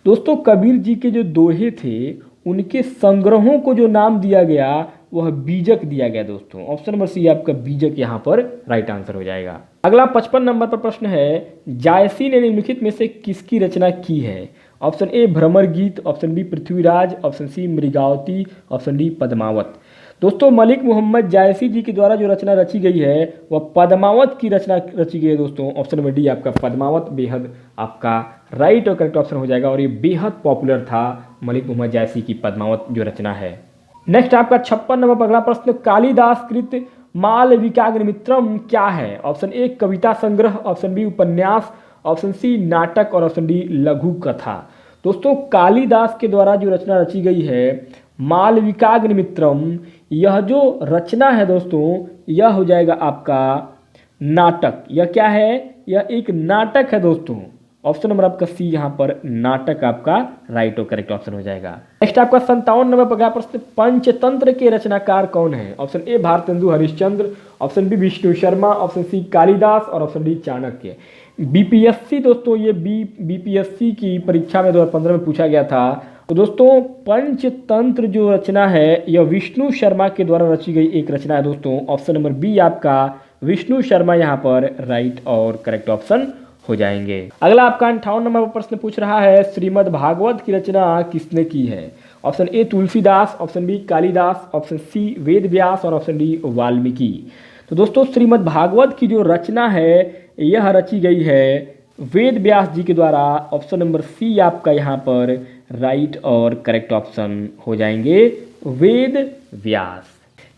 दोस्तों कबीर जी के जो दोहे थे उनके संग्रहों को जो नाम दिया गया वह बीजक दिया गया दोस्तों। ऑप्शन नंबर सी आपका बीजक यहाँ पर राइट आंसर हो जाएगा। अगला 55 नंबर पर प्रश्न है, जायसी ने निम्नलिखित में से किसकी रचना की है। Option A Bhramar Geet, option B Prithviraj, option C Mrigavati, option D Padmavat. दोस्तों मलिक मोहम्मद जायसी जी के द्वारा जो रचना रची गई है वह पद्मावत की रचना रची गई है दोस्तों। ऑप्शन नंबर डी आपका पद्मावत बेहद आपका राइट और करेक्ट ऑप्शन हो जाएगा, और ये बेहद पॉपुलर था मलिक मोहम्मद जायसी की पद्मावत जो रचना है। नेक्स्ट आपका 56 नंबर पर अगला प्रश्न, कालिदास कृत मालविकाग्निमित्रम क्या है। ऑप्शन ए कविता संग्रह, ऑप्शन बी उपन्यास, ऑप्शन सी नाटक और ऑप्शन डी लघु कथा। दोस्तों कालिदास के द्वारा जो रचना रची गई है मालविकाग्निमित्रम, यह जो रचना है दोस्तों यह हो जाएगा आपका नाटक। यह क्या है, यह एक नाटक है दोस्तों। ऑप्शन नंबर आपका सी यहाँ पर नाटक आपका राइट और करेक्ट ऑप्शन हो जाएगा। नेक्स्ट आपका 57 नंबर पर अगला प्रश्न, पंचतंत्र के रचनाकार कौन है। Option A Bharatendu Harishchandra, option B Vishnu Sharma, option C Kalidas और ऑप्शन डी चाणक्य। बीपीएससी दोस्तों ये बीपीएससी की परीक्षा में 2015 में पूछा गया था। तो दोस्तों पंचतंत्र जो रचना है यह विष्णु शर्मा के द्वारा रची गई एक रचना है दोस्तों। ऑप्शन नंबर बी आपका विष्णु शर्मा यहाँ पर राइट और करेक्ट ऑप्शन हो जाएंगे। अगला आपका 58 नंबर पर प्रश्न पूछ रहा है, श्रीमद् भागवत की रचना किसने की है। Option A Tulsidas, option B Kalidas, option C Ved Vyas और ऑप्शन डी वाल्मीकि। तो दोस्तों श्रीमद् भागवत की जो रचना है यह रची गई है वेद व्यास जी के द्वारा। ऑप्शन नंबर सी आपका यहाँ पर राइट और करेक्ट ऑप्शन हो जाएंगे, वेद व्यास।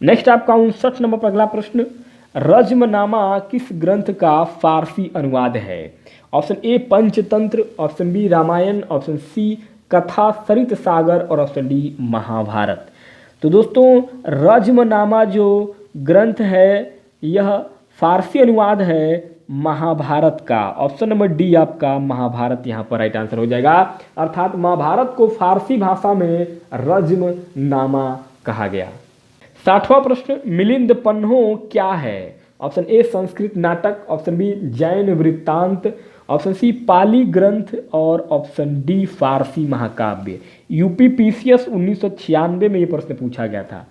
नेक्स्ट आपका 59 नंबर पर अगला प्रश्न, रज्मनामा किस ग्रंथ का फारसी अनुवाद है। Option A Panchatantra, option B Ramayan, option C Katha Sarit सागर और ऑप्शन डी महाभारत। तो दोस्तों रज्मनामा जो ग्रंथ है यह फारसी अनुवाद है महाभारत का। ऑप्शन नंबर डी आपका महाभारत यहाँ पर राइट आंसर हो जाएगा, अर्थात महाभारत को फारसी भाषा में रज्मनामा कहा गया। 60वां प्रश्न, मिलिंद पन्हो क्या है। ऑप्शन ए संस्कृत नाटक, ऑप्शन बी जैन वृत्तांत, ऑप्शन सी पाली ग्रंथ और ऑप्शन डी फारसी महाकाव्य। यूपीपीसीएस 1996 में ये प्रश्न पूछा गया था।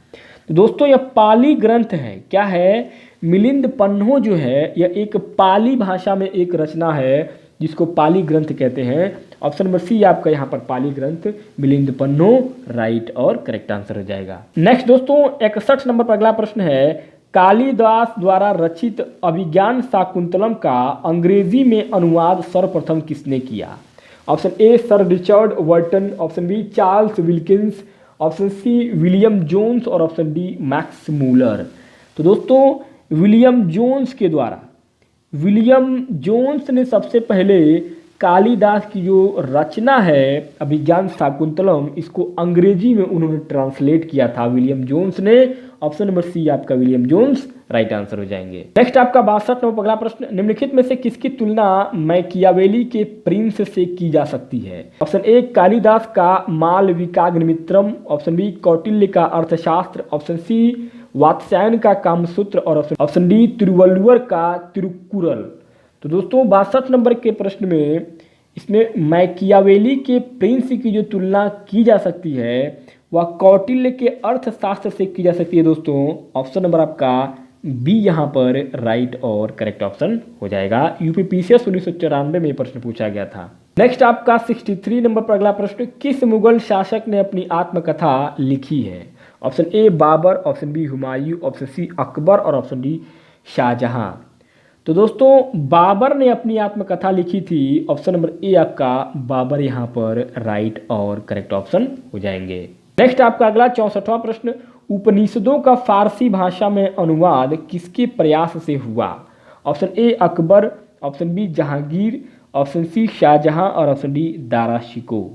तो दोस्तों यह पाली ग्रंथ है। क्या है, मिलिंद पन्हो जो है यह एक पाली भाषा में एक रचना है जिसको पाली ग्रंथ कहते हैं। ऑप्शन नंबर सी आपका यहाँ पर पाली ग्रंथ मिलिंद पन्हो राइट और करेक्ट आंसर हो जाएगा। नेक्स्ट दोस्तों 61 नंबर पर अगला प्रश्न है, कालिदास द्वारा रचित अभिज्ञान शाकुंतलम का अंग्रेजी में अनुवाद सर्वप्रथम किसने किया। Option A sir Richard Burton, option B Charles Wilkins, option C William Jones और ऑप्शन डी मैक्स मूलर। तो दोस्तों विलियम जोन्स ने सबसे पहले कालिदास की जो रचना है अभिज्ञान शाकुंतलम इसको अंग्रेजी में उन्होंने ट्रांसलेट किया था विलियम जोन्स ने। ऑप्शन नंबर सी आपका विलियम जोन्स राइट आंसर हो जाएंगे। नेक्स्ट आपका 62 नंबर अगला प्रश्न, निम्नलिखित में से किसकी तुलना मैकियावेली के प्रिंस से की जा सकती है। ऑप्शन ए कालिदास का मालविकाग्निमित्रम, ऑप्शन बी कौटिल्य का अर्थशास्त्र, ऑप्शन सी वात्स्यायन का कामसूत्र और ऑप्शन डी तिरुवल्लुवर का तिरुकुरल। तो दोस्तों 62 नंबर के प्रश्न में इसमें मैकियावेली के प्रिंस की जो तुलना की जा सकती है वह कौटिल्य के अर्थशास्त्र से की जा सकती है दोस्तों। ऑप्शन नंबर आपका बी यहाँ पर राइट और करेक्ट ऑप्शन हो जाएगा। यूपीपीसीएस 1994 में प्रश्न पूछा गया था। नेक्स्ट आपका 63 नंबर पर अगला प्रश्न, किस मुगल शासक ने अपनी आत्मकथा लिखी है। Option A Babar, option B Humayun, option C Akbar और ऑप्शन डी शाहजहां। तो दोस्तों बाबर ने अपनी आत्मकथा लिखी थी। ऑप्शन नंबर ए आपका बाबर यहाँ पर राइट और करेक्ट ऑप्शन हो जाएंगे। नेक्स्ट आपका अगला 64वां प्रश्न, उपनिषदों का फारसी भाषा में अनुवाद किसके प्रयास से हुआ? Option A Akbar, option B Jahangir, option C Shahjahan और ऑप्शन डी दारा शिकोह।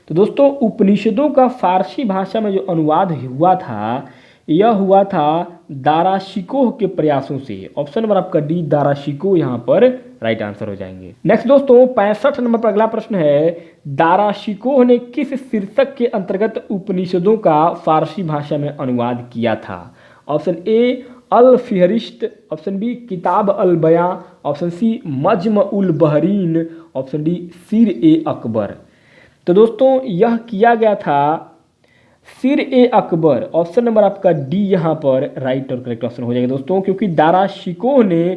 तो दोस्तों उपनिषदों का फारसी भाषा में जो अनुवाद हुआ था यह हुआ था दारा शिकोह के प्रयासों से। ऑप्शन नंबर आपका डी दारा शिकोह यहाँ पर राइट आंसर हो जाएंगे। नेक्स्ट दोस्तों 65 नंबर पर अगला प्रश्न है, दारा शिकोह ने किस शीर्षक के अंतर्गत उपनिषदों का फारसी भाषा में अनुवाद किया था? Option A Al Fihrist, option B Kitab al Bayan, option C Majma ul Bahrain, option D Sirr e Akbar. तो दोस्तों यह किया गया था सिर ए अकबर। ऑप्शन नंबर आपका डी यहाँ पर राइट और करेक्ट ऑप्शन हो जाएगा दोस्तों, क्योंकि दारा शिकोह ने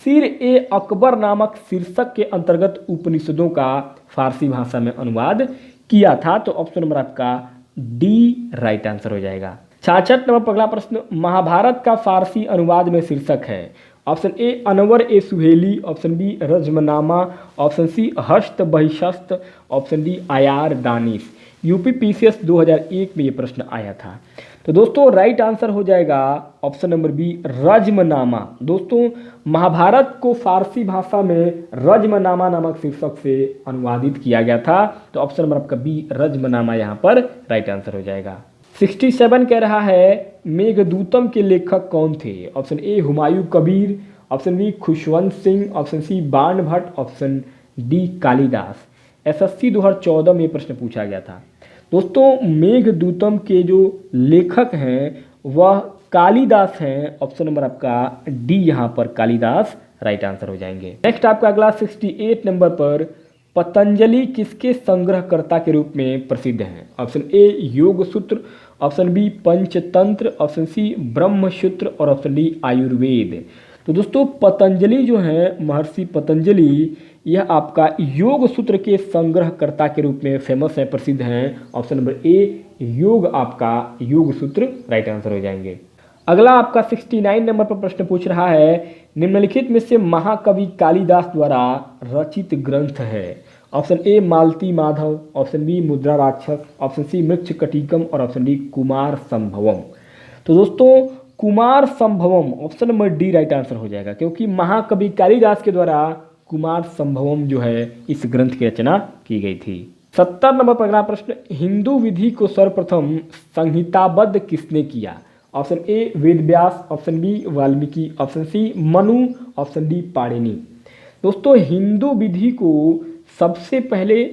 सिर ए अकबर नामक शीर्षक के अंतर्गत उपनिषदों का फारसी भाषा में अनुवाद किया था। तो ऑप्शन नंबर आपका डी राइट आंसर हो जाएगा। 66 नंबर पर अगला प्रश्न, महाभारत का फारसी अनुवाद में शीर्षक है। Option A Anwar e Suhaili, option B Razmnama, option C Hasht Bahisht, option D Iyar Danish. UP PCS 2001 में ये प्रश्न आया था। तो दोस्तों राइट आंसर हो जाएगा ऑप्शन नंबर बी रजमनामा। दोस्तों महाभारत को फारसी भाषा में रजमनामा नामक शीर्षक से अनुवादित किया गया था। तो ऑप्शन नंबर आपका बी रजमनामा यहाँ पर राइट आंसर हो जाएगा। 67 कह रहा है मेघदूतम के लेखक कौन थे? Option A Humayun Kabir, option B Khushwant Singh, option C Bana Bhatt, option D Kalidas. SSC 2014 में प्रश्न पूछा गया था। दोस्तों मेघदूतम के जो लेखक हैं वह कालिदास हैं। ऑप्शन नंबर आपका डी यहाँ पर कालिदास राइट आंसर हो जाएंगे। नेक्स्ट आपका अगला 68 नंबर पर, पतंजलि किसके संग्रहकर्ता के रूप में प्रसिद्ध हैं? Option A Yoga Sutra, option B Panchatantra, option C Brahmasutra और ऑप्शन डी आयुर्वेद। तो दोस्तों पतंजलि जो है महर्षि पतंजलि यह आपका योग सूत्र के संग्रहकर्ता के रूप में फेमस है, प्रसिद्ध हैं। ऑप्शन नंबर ए योग आपका योग सूत्र राइट आंसर हो जाएंगे। अगला आपका 69 नंबर पर प्रश्न पूछ रहा है, निम्नलिखित में से महाकवि कालिदास द्वारा रचित ग्रंथ है? Option A Malati Madhav, option B Mudra Rakshas, option C Mrichchhakatikam और ऑप्शन डी कुमार संभवम। तो दोस्तों Kumara Sambhavam option number D right answer हो जाएगा, क्योंकि महाकवि कालिदास के द्वारा कुमार संभवम जो है इस ग्रंथ की रचना की गई थी। 70 नंबर पर अगला प्रश्न, हिंदू विधि को सर्वप्रथम संहिताबद्ध किसने किया? Option A Vedvyas, option B Valmiki, option C Manu, option D Panini. दोस्तों हिंदू विधि को सबसे पहले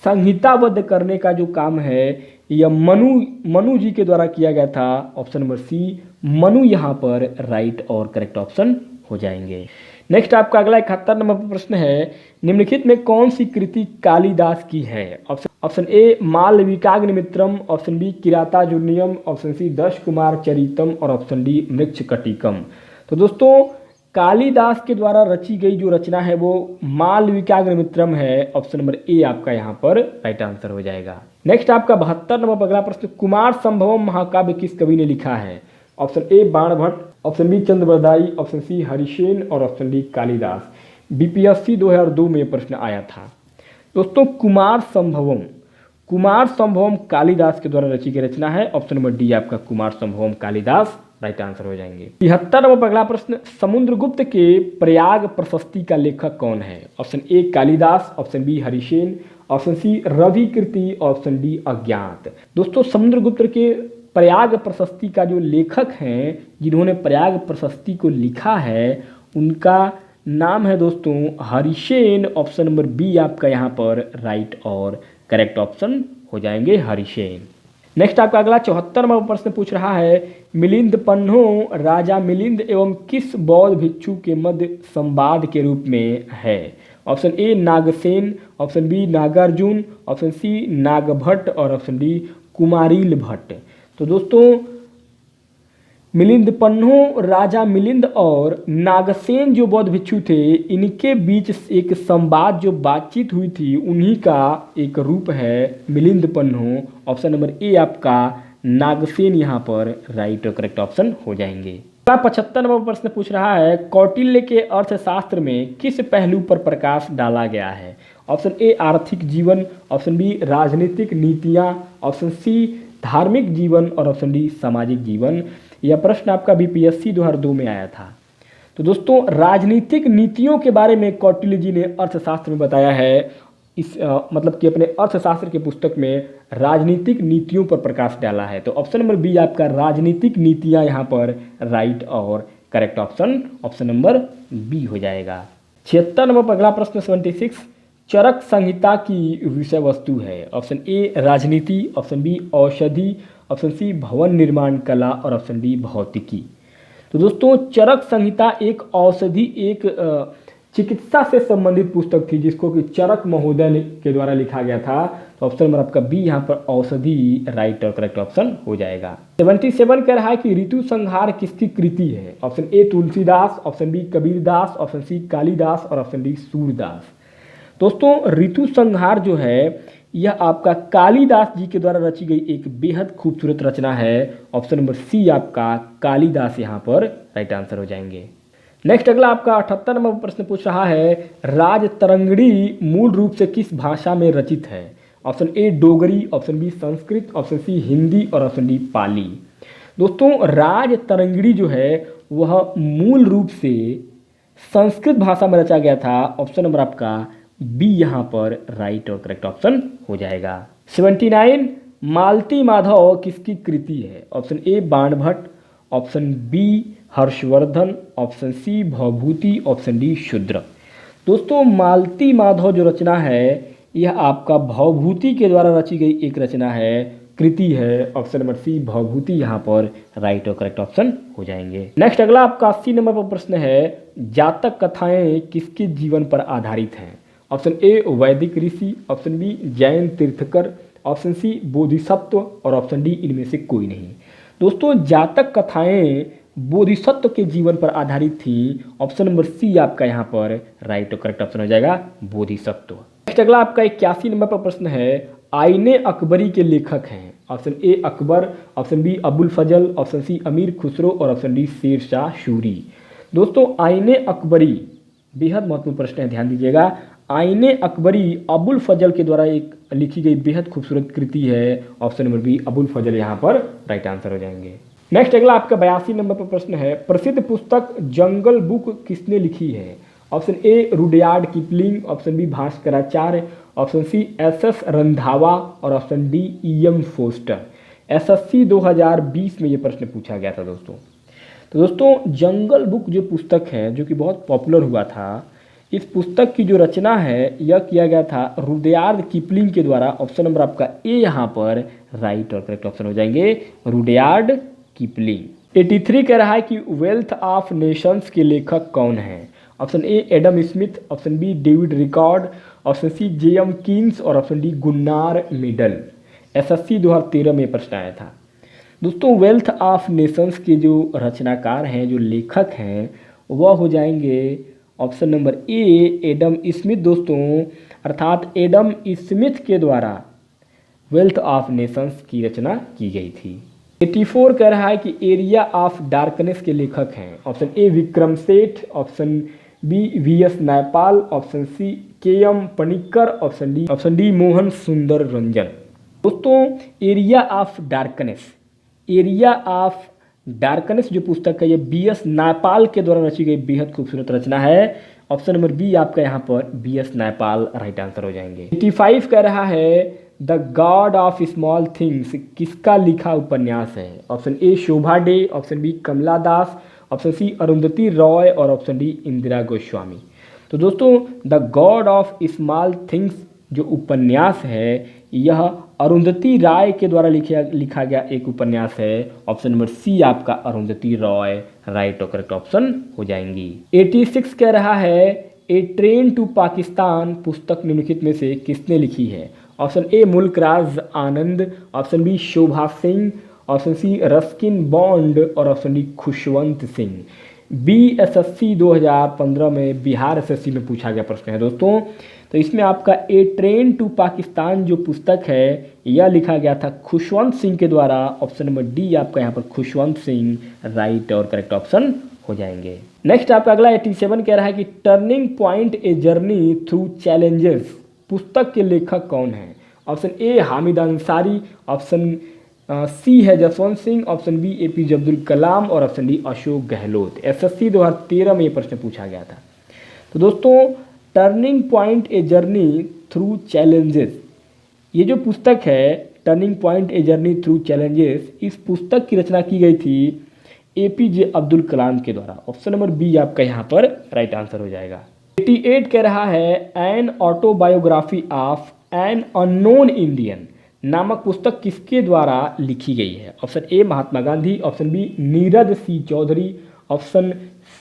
संहिताबद्ध करने का जो काम है यह मनु जी के द्वारा किया गया था। ऑप्शन नंबर सी मनु यहाँ पर राइट और करेक्ट ऑप्शन हो जाएंगे। नेक्स्ट आपका अगला 71 नंबर पर प्रश्न है, निम्नलिखित में कौन सी कृति कालिदास की है? Option A Malavikagnimitram, option B Kiratarjuniyam, option C Dasha Kumara चरितम और ऑप्शन डी मृच्छकटिकम। तो दोस्तों कालिदास के द्वारा रची गई जो रचना है वो मालविकाग्निमित्रम है। ऑप्शन नंबर ए आपका यहाँ पर राइट आंसर हो जाएगा। नेक्स्ट आपका 72 नंबर पर अगला प्रश्न, कुमार संभवम महाकाव्य किस कवि ने लिखा है? Option A Bana Bhatt, option B Chandbardai, option C Harisen और ऑप्शन डी कालिदास। बीपीएससी 2002 में प्रश्न आया था। दोस्तों कुमार संभवम कालिदास के द्वारा रची गई रचना है। ऑप्शन नंबर डी आपका कुमार संभवम कालिदास राइट आंसर हो जाएंगे। 73 नंबर पर अगला प्रश्न, समुद्रगुप्त के प्रयाग प्रशस्ति का लेखक कौन है? Option A Kalidas, option B Harisen, option C Ravi Kirti, option D अज्ञात। दोस्तों समुद्रगुप्त के प्रयाग प्रशस्ति का जो लेखक हैं जिन्होंने प्रयाग प्रशस्ति को लिखा है उनका नाम है दोस्तों हरिसेन। ऑप्शन नंबर बी आपका यहाँ पर राइट और करेक्ट ऑप्शन हो जाएंगे हरिसेन। नेक्स्ट आपका अगला 74 नंबर प्रश्न पूछ रहा है, मिलिंद पन्हो राजा मिलिंद एवं किस बौद्ध भिक्षु के मध्य संवाद के रूप में है? Option A Nagsen, option B Nagarjun, option C Nagbhatt और ऑप्शन डी कुमारिल भट्ट। तो दोस्तों मिलिंद पन्हो राजा मिलिंद और नागसेन जो बौद्ध भिक्षु थे इनके बीच एक संवाद जो बातचीत हुई थी उन्हीं का एक रूप है मिलिंद पन्हो। ऑप्शन नंबर ए आपका नागसेन यहाँ पर राइट और करेक्ट ऑप्शन हो जाएंगे। 75 नंबर प्रश्न पूछ रहा है, कौटिल्य के अर्थशास्त्र में किस पहलू पर प्रकाश डाला गया है? ऑप्शन ए आर्थिक जीवन, ऑप्शन बी राजनीतिक नीतियाँ, ऑप्शन सी धार्मिक जीवन और ऑप्शन डी सामाजिक जीवन। यह प्रश्न आपका बीपीएससी 2002 में आया था। तो दोस्तों राजनीतिक नीतियों के बारे में कौटिल्य जी ने अर्थशास्त्र में बताया है। इस मतलब कि अपने अर्थशास्त्र की पुस्तक में राजनीतिक नीतियों पर प्रकाश डाला है। तो ऑप्शन नंबर बी आपका राजनीतिक नीतियां यहाँ पर राइट और करेक्ट ऑप्शन नंबर बी हो जाएगा। 76 नंबर पर अगला प्रश्न 76, चरक संहिता की विषय वस्तु है। ऑप्शन ए राजनीति, ऑप्शन बी औषधि, ऑप्शन सी भवन निर्माण कला और ऑप्शन डी भौतिकी। तो दोस्तों चरक संहिता एक औषधि, एक चिकित्सा से संबंधित पुस्तक थी जिसको कि चरक महोदय के द्वारा लिखा गया था। तो ऑप्शन नंबर आपका बी यहाँ पर औषधि राइट और करेक्ट ऑप्शन हो जाएगा। 77 कह रहा है कि ऋतु संहार किसकी कृति है? Option A Tulsidas, option B Kabirdas, option C Kalidas और ऑप्शन डी सूरदास। दोस्तों ऋतु संहार जो है यह आपका कालिदास जी के द्वारा रची गई एक बेहद खूबसूरत रचना है। ऑप्शन नंबर सी आपका कालिदास यहाँ पर राइट आंसर हो जाएंगे। नेक्स्ट अगला आपका 78 नंबर प्रश्न पूछ रहा है, राजतरंगिणी मूल रूप से किस भाषा में रचित है? Option A Dogri, option B Sanskrit, option C Hindi और ऑप्शन डी पाली। दोस्तों राजतरंगिणी जो है वह मूल रूप से संस्कृत भाषा में रचा गया था। ऑप्शन नंबर आपका बी यहाँ पर राइट और करेक्ट ऑप्शन हो जाएगा। 79 मालती माधव किसकी कृति है? Option A Banabhatt, option B Harshvardhan, option C Bhavabhuti, option D Shudra. दोस्तों मालती माधव जो रचना है यह आपका भवभूति के द्वारा रची गई एक रचना है, कृति है। ऑप्शन नंबर सी भवभूति यहाँ पर राइट और करेक्ट ऑप्शन हो जाएंगे। नेक्स्ट अगला आपका 80 नंबर पर प्रश्न है, जातक कथाएं किसके जीवन पर आधारित हैं? ऑप्शन ए वैदिक ऋषि, ऑप्शन बी जैन तीर्थकर, ऑप्शन सी बोधिसत्व और ऑप्शन डी इनमें से कोई नहीं। दोस्तों जातक कथाएं बोधिसत्व के जीवन पर आधारित थी। ऑप्शन नंबर सी आपका यहाँ पर राइट और करेक्ट ऑप्शन हो जाएगा बोधिसत्व। नेक्स्ट अगला आपका 81 नंबर पर प्रश्न है, आईने अकबरी के लेखक हैं? Option A Akbar, option B Abul Fazal, option C Amir Khusro और ऑप्शन डी शेर शाह सूरी। दोस्तों आईने अकबरी बेहद महत्वपूर्ण प्रश्न है, ध्यान दीजिएगा। आईने अकबरी अबुल फजल के द्वारा एक लिखी गई बेहद खूबसूरत कृति है। ऑप्शन नंबर बी अबुल फजल यहाँ पर राइट आंसर हो जाएंगे। नेक्स्ट अगला आपका 82 नंबर पर प्रश्न है, प्रसिद्ध पुस्तक जंगल बुक किसने लिखी है? Option A Rudyard Kipling, option B Bhaskaracharya, option C S Randhawa और option D E M. Forster. SSC 2020 में ये प्रश्न पूछा गया था दोस्तों। तो दोस्तों जंगल बुक जो पुस्तक है जो कि बहुत पॉपुलर हुआ था, इस पुस्तक की जो रचना है यह किया गया था रुडयार्ड किपलिंग के द्वारा। ऑप्शन नंबर आपका ए यहाँ पर राइट और करेक्ट ऑप्शन हो जाएंगे, रुडयार्ड किपलिंग। 83 कह रहा है कि वेल्थ ऑफ नेशंस के लेखक कौन हैं? Option A Adam Smith, option B David Ricardo, option C J M. Keynes और option D Gunnar Myrdal. SSC 2013 में प्रश्न आया था। दोस्तों वेल्थ ऑफ नेशंस के जो रचनाकार हैं, जो लेखक हैं, वह हो जाएंगे ऑप्शन नंबर ए एडम स्मिथ दोस्तों, अर्थात एडम स्मिथ के द्वारा वेल्थ ऑफ नेशंस की रचना की गई थी। 84 कह रहा है कि एरिया ऑफ डार्कनेस के लेखक हैं। Option A Vikram Seth, option B V S. Naipaul, option C K M. Panikkar, option D Mohan Sundar Ranjan. दोस्तों एरिया ऑफ डार्कनेस जो पुस्तक है ये बी.एस. नायपाल के द्वारा रची गई बेहद खूबसूरत रचना है। ऑप्शन नंबर बी आपका यहाँ पर बी.एस. नायपाल राइट आंसर हो जाएंगे। 85 कह रहा है the God of Small Things किसका लिखा उपन्यास है? Option A Shobha De, option B Kamala Das, option C Arundhati Roy और ऑप्शन डी इंदिरा गोस्वामी। तो दोस्तों the God of Small Things जो उपन्यास है यह अरुंधति राय के द्वारा लिखा गया एक उपन्यास है। ऑप्शन नंबर सी आपका अरुंधति रॉय राइट और करेक्ट ऑप्शन हो जाएंगी। 86 कह रहा है ए ट्रेन टू पाकिस्तान पुस्तक निम्नलिखित में से किसने लिखी है? Option A Mulkraj Anand, option B Shobha Singh, option C Ruskin Bond और option D Khushwant Singh. BSSC 2015 में बिहार एसएससी में पूछा गया प्रश्न है दोस्तों। तो इसमें आपका ए ट्रेन टू पाकिस्तान जो पुस्तक है यह लिखा गया था खुशवंत सिंह के द्वारा। ऑप्शन नंबर डी आपका यहाँ पर खुशवंत सिंह राइट और करेक्ट ऑप्शन हो जाएंगे। नेक्स्ट आपका अगला 87 कह रहा है कि turning point a journey through challenges पुस्तक के लेखक कौन है। Option A Hamid Ansari, option C है Jaswant Singh, option B APJ Abdul Kalam और option D Ashok Gehlot. SSC 2013 में ये प्रश्न पूछा गया था। तो दोस्तों turning point a journey through challenges, ये जो पुस्तक है turning point a journey through challenges, इस पुस्तक की रचना की गई थी एपीजे अब्दुल कलाम के द्वारा। ऑप्शन नंबर बी आपका यहाँ पर राइट आंसर हो जाएगा। 88 कह रहा है an autobiography of an unknown Indian नामक पुस्तक किसके द्वारा लिखी गई है। Option A Mahatma Gandhi, option B Neeraj C Chaudhary, option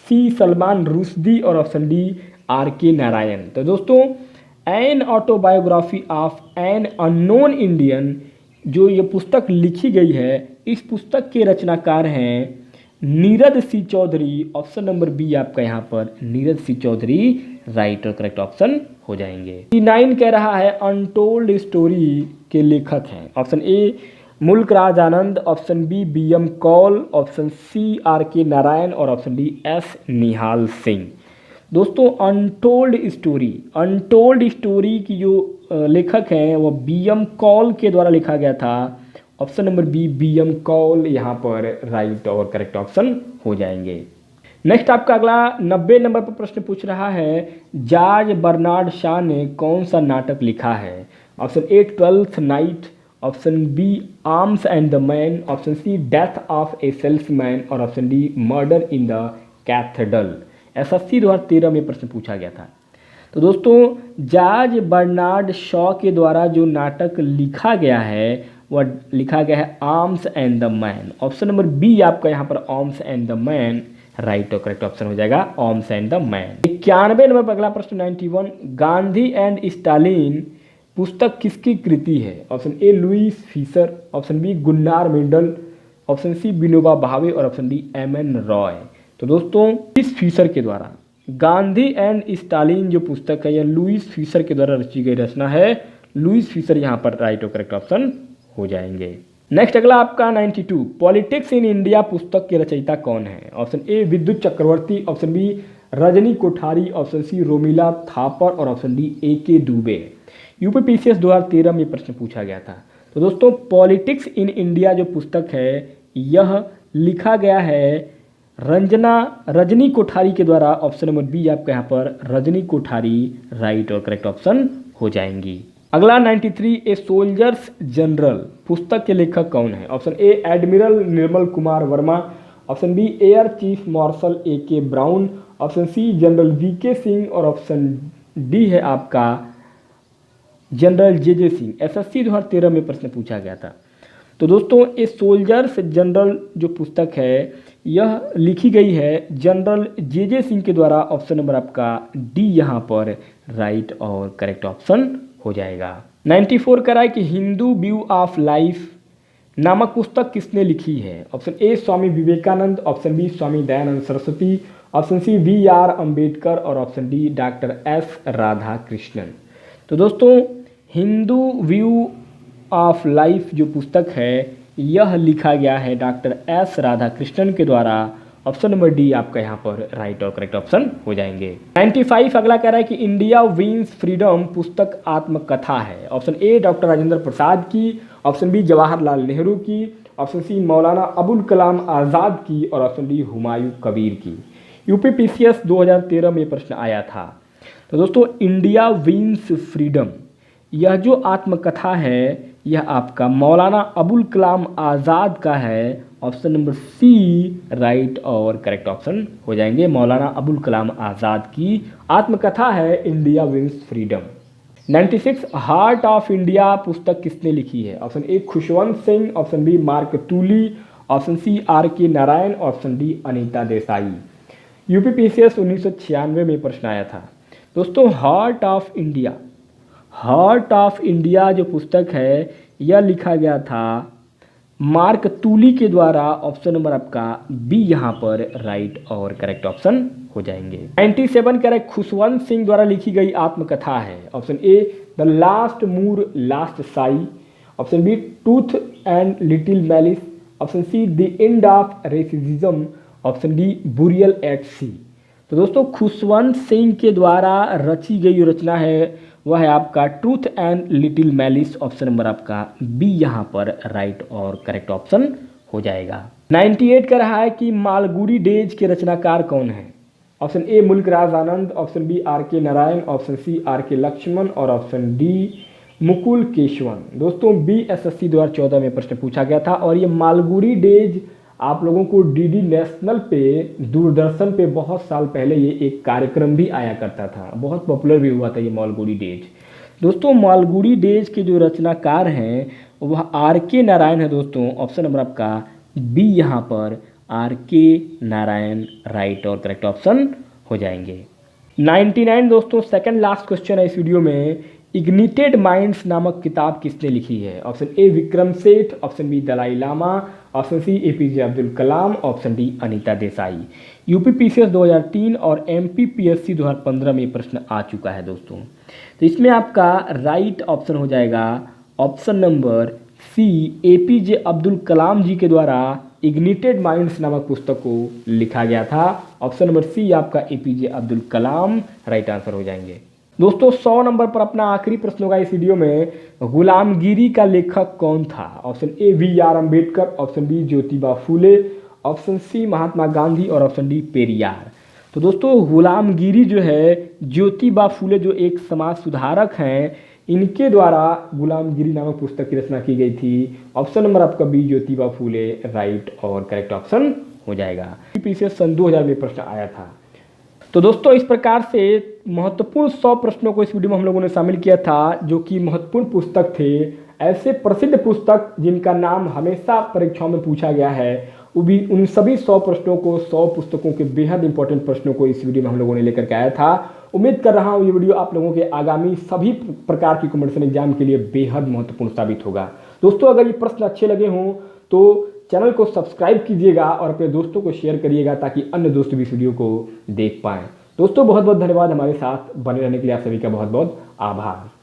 C Salman Rushdie और option D R K Narayan. तो दोस्तों an autobiography of an unknown Indian जो ये पुस्तक लिखी गई है, इस पुस्तक के रचनाकार हैं Neeraj C Chaudhary. Option number B आपका यहाँ पर नीरज सी चौधरी राइट और करेक्ट ऑप्शन हो जाएंगे। 9 कह रहा है अनटोल्ड स्टोरी के लेखक हैं। Option A Mulk Raj Anand, option B B M Kaul, option C R K Narayan और option D S Nihal Singh. दोस्तों अनटोल्ड स्टोरी की जो लेखक हैं वो बीएम कौल के द्वारा लिखा गया था। Option number B B M Kaul यहाँ पर राइट और करेक्ट ऑप्शन हो जाएंगे। नेक्स्ट आपका अगला 90 नंबर पर प्रश्न पूछ रहा है जॉर्ज बर्नार्ड शॉ ने कौन सा नाटक लिखा है। Option A twelfth night, option B arms and the man, option C death of a salesman और option D murder in the cathedral. SSC 2013 में प्रश्न पूछा गया था। तो दोस्तों जॉर्ज बर्नार्ड शॉ के द्वारा जो नाटक लिखा गया है वह लिखा गया है Arms and the man. Option number B आपका यहाँ पर Arms and the Man right और करेक्ट ऑप्शन हो जाएगा Arms and the Man. 91 number पर अगला प्रश्न 91 गांधी एंड स्टालिन पुस्तक किसकी कृति है। Option A Louis Fischer, option B Gunnar Myrdal, option C Vinoba Bhave और ऑप्शन डी एम.एन. रॉय। तो दोस्तों लुईस फीसर के द्वारा गांधी एंड स्टालिन जो पुस्तक है यह लुईस फीसर के द्वारा रची गई रचना है। लुईस फीसर यहाँ पर राइट और करेक्ट ऑप्शन हो जाएंगे। नेक्स्ट अगला आपका 92 पॉलिटिक्स इन इंडिया पुस्तक के रचयिता कौन है। Option A Vidyut Chakraborty, option B Rajni Kothari, option C Romila Thapar और option D A K. Dubey. UPPCS 2013 में प्रश्न पूछा गया था। तो दोस्तों पॉलिटिक्स इन इंडिया जो पुस्तक है यह लिखा गया है रजनी कोठारी के द्वारा। ऑप्शन नंबर बी आपका यहाँ पर रजनी कोठारी राइट और करेक्ट ऑप्शन हो जाएंगी। अगला 93 ए सोल्जर्स जनरल पुस्तक के लेखक कौन है। Option A admiral Nirmal Kumar Verma, option B air chief marshal A K. Browne, option C general V K. Singh और ऑप्शन डी है आपका जनरल जे.जे. सिंह। एसएससी 2013 में प्रश्न पूछा गया था। तो दोस्तों ए सोल्जर्स जनरल जो पुस्तक है यह लिखी गई है जनरल जे.जे. सिंह के द्वारा। ऑप्शन नंबर आपका डी यहाँ पर राइट और करेक्ट ऑप्शन हो जाएगा। 94 कह रहा है कि हिंदू व्यू ऑफ लाइफ नामक पुस्तक किसने लिखी है। Option A Swami Vivekananda, option B Swami Dayanand Saraswati, option C V R. Ambedkar और option D doctor S. Radha Krishnan. तो दोस्तों हिंदू व्यू ऑफ लाइफ जो पुस्तक है यह लिखा गया है डॉक्टर एस. राधा कृष्णन के द्वारा। ऑप्शन नंबर डी आपका यहाँ पर राइट और करेक्ट ऑप्शन हो जाएंगे। 95 अगला कह रहा है कि इंडिया विंस फ्रीडम पुस्तक आत्मकथा है। ऑप्शन ए डॉक्टर राजेंद्र प्रसाद की, ऑप्शन बी जवाहरलाल नेहरू की, ऑप्शन सी मौलाना अबुल कलाम आज़ाद की और ऑप्शन डी हुमायूं कबीर की। यूपीपीसीएस 2013 में प्रश्न आया था। तो दोस्तों इंडिया विंस फ्रीडम यह जो आत्मकथा है यह आपका मौलाना अबुल कलाम आज़ाद का है। ऑप्शन नंबर सी राइट और करेक्ट ऑप्शन हो जाएंगे। मौलाना अबुल कलाम आज़ाद की आत्मकथा है India wins freedom. 96 heart of India पुस्तक किसने लिखी है। Option A Khushwant Singh, option B Mark Tully, option C R K Narayan, option D Anita Desai. UPPCS 1996 में प्रश्न आया था। दोस्तों हार्ट ऑफ इंडिया जो पुस्तक है यह लिखा गया था मार्क टूली के द्वारा। ऑप्शन नंबर आपका बी यहाँ पर राइट और करेक्ट ऑप्शन हो जाएंगे। 97 कह रहा है खुशवंत सिंह द्वारा लिखी गई आत्मकथा है। Option A the last moor last sigh, option B truth and little malice, option C the end of racism, option D burial at sea. तो दोस्तों खुशवंत सिंह के द्वारा रची गई रचना है वह है आपका truth and little malice. Option number आपका बी यहाँ पर राइट और करेक्ट ऑप्शन हो जाएगा। 98 कह रहा है कि मालगुडी डेज के रचनाकार कौन है। Option A Mulkraj Anand, option B R K Narayan, option C R के लक्ष्मण और ऑप्शन डी मुकुल केशवन। दोस्तों BSSC 2014 में प्रश्न पूछा गया था और ये मालगुडी डेज आप लोगों को DD नेशनल पे दूरदर्शन पे बहुत साल पहले ये एक कार्यक्रम भी आया करता था, बहुत पॉपुलर भी हुआ था ये मालगुडी डेज। दोस्तों मालगुडी डेज के जो रचनाकार हैं वह RK नारायण है। दोस्तों ऑप्शन नंबर आपका बी यहाँ पर RK नारायण राइट और करेक्ट ऑप्शन हो जाएंगे। 99 दोस्तों सेकंड लास्ट क्वेश्चन है इस वीडियो में। इग्निटेड माइंड्स नामक किताब किसने लिखी है। Option A Vikram Seth, option B Dalai Lama, option C APJ Abdul Kalam, option D Anita Desai. UPPCS 2003 और MPPSC 2015 में प्रश्न आ चुका है दोस्तों। तो इसमें आपका राइट ऑप्शन हो जाएगा option number C APJ Abdul Kalam ji के द्वारा इग्निटेड माइंड्स नामक पुस्तक को लिखा गया था। ऑप्शन नंबर सी आपका APJ अब्दुल कलाम राइट आंसर हो जाएंगे। दोस्तों 100 नंबर पर अपना आखिरी प्रश्न होगा इस वीडियो में। गुलामगिरी का लेखक कौन था। Option A VR Ambedkar, option B Jyotiba Phule, option C Mahatma Gandhi और ऑप्शन डी पेरियार। तो दोस्तों गुलामगिरी जो है ज्योतिबा फूले जो एक समाज सुधारक हैं इनके द्वारा गुलामगिरी नामक पुस्तक की रचना की गई थी। ऑप्शन नंबर आपका बी ज्योतिबा फूले राइट और करेक्ट ऑप्शन हो जाएगा। पीछे सन 2000 में प्रश्न आया था। तो दोस्तों इस प्रकार से महत्वपूर्ण 100 प्रश्नों को इस वीडियो में हम लोगों ने शामिल किया था जो कि महत्वपूर्ण पुस्तक थे। ऐसे प्रसिद्ध पुस्तक जिनका नाम हमेशा परीक्षाओं में पूछा गया है वो भी उन सभी 100 प्रश्नों को 100 पुस्तकों के बेहद इंपॉर्टेंट प्रश्नों को इस वीडियो में हम लोगों ने लेकर के आया था। उम्मीद कर रहा हूँ ये वीडियो आप लोगों के आगामी सभी प्रकार की कॉम्पिटिशन एग्जाम के लिए बेहद महत्वपूर्ण साबित होगा। दोस्तों अगर ये प्रश्न अच्छे लगे हों तो चैनल को सब्सक्राइब कीजिएगा और अपने दोस्तों को शेयर करिएगा ताकि अन्य दोस्त भी इस वीडियो को देख पाएं। दोस्तों बहुत बहुत धन्यवाद हमारे साथ बने रहने के लिए। आप सभी का बहुत बहुत आभार।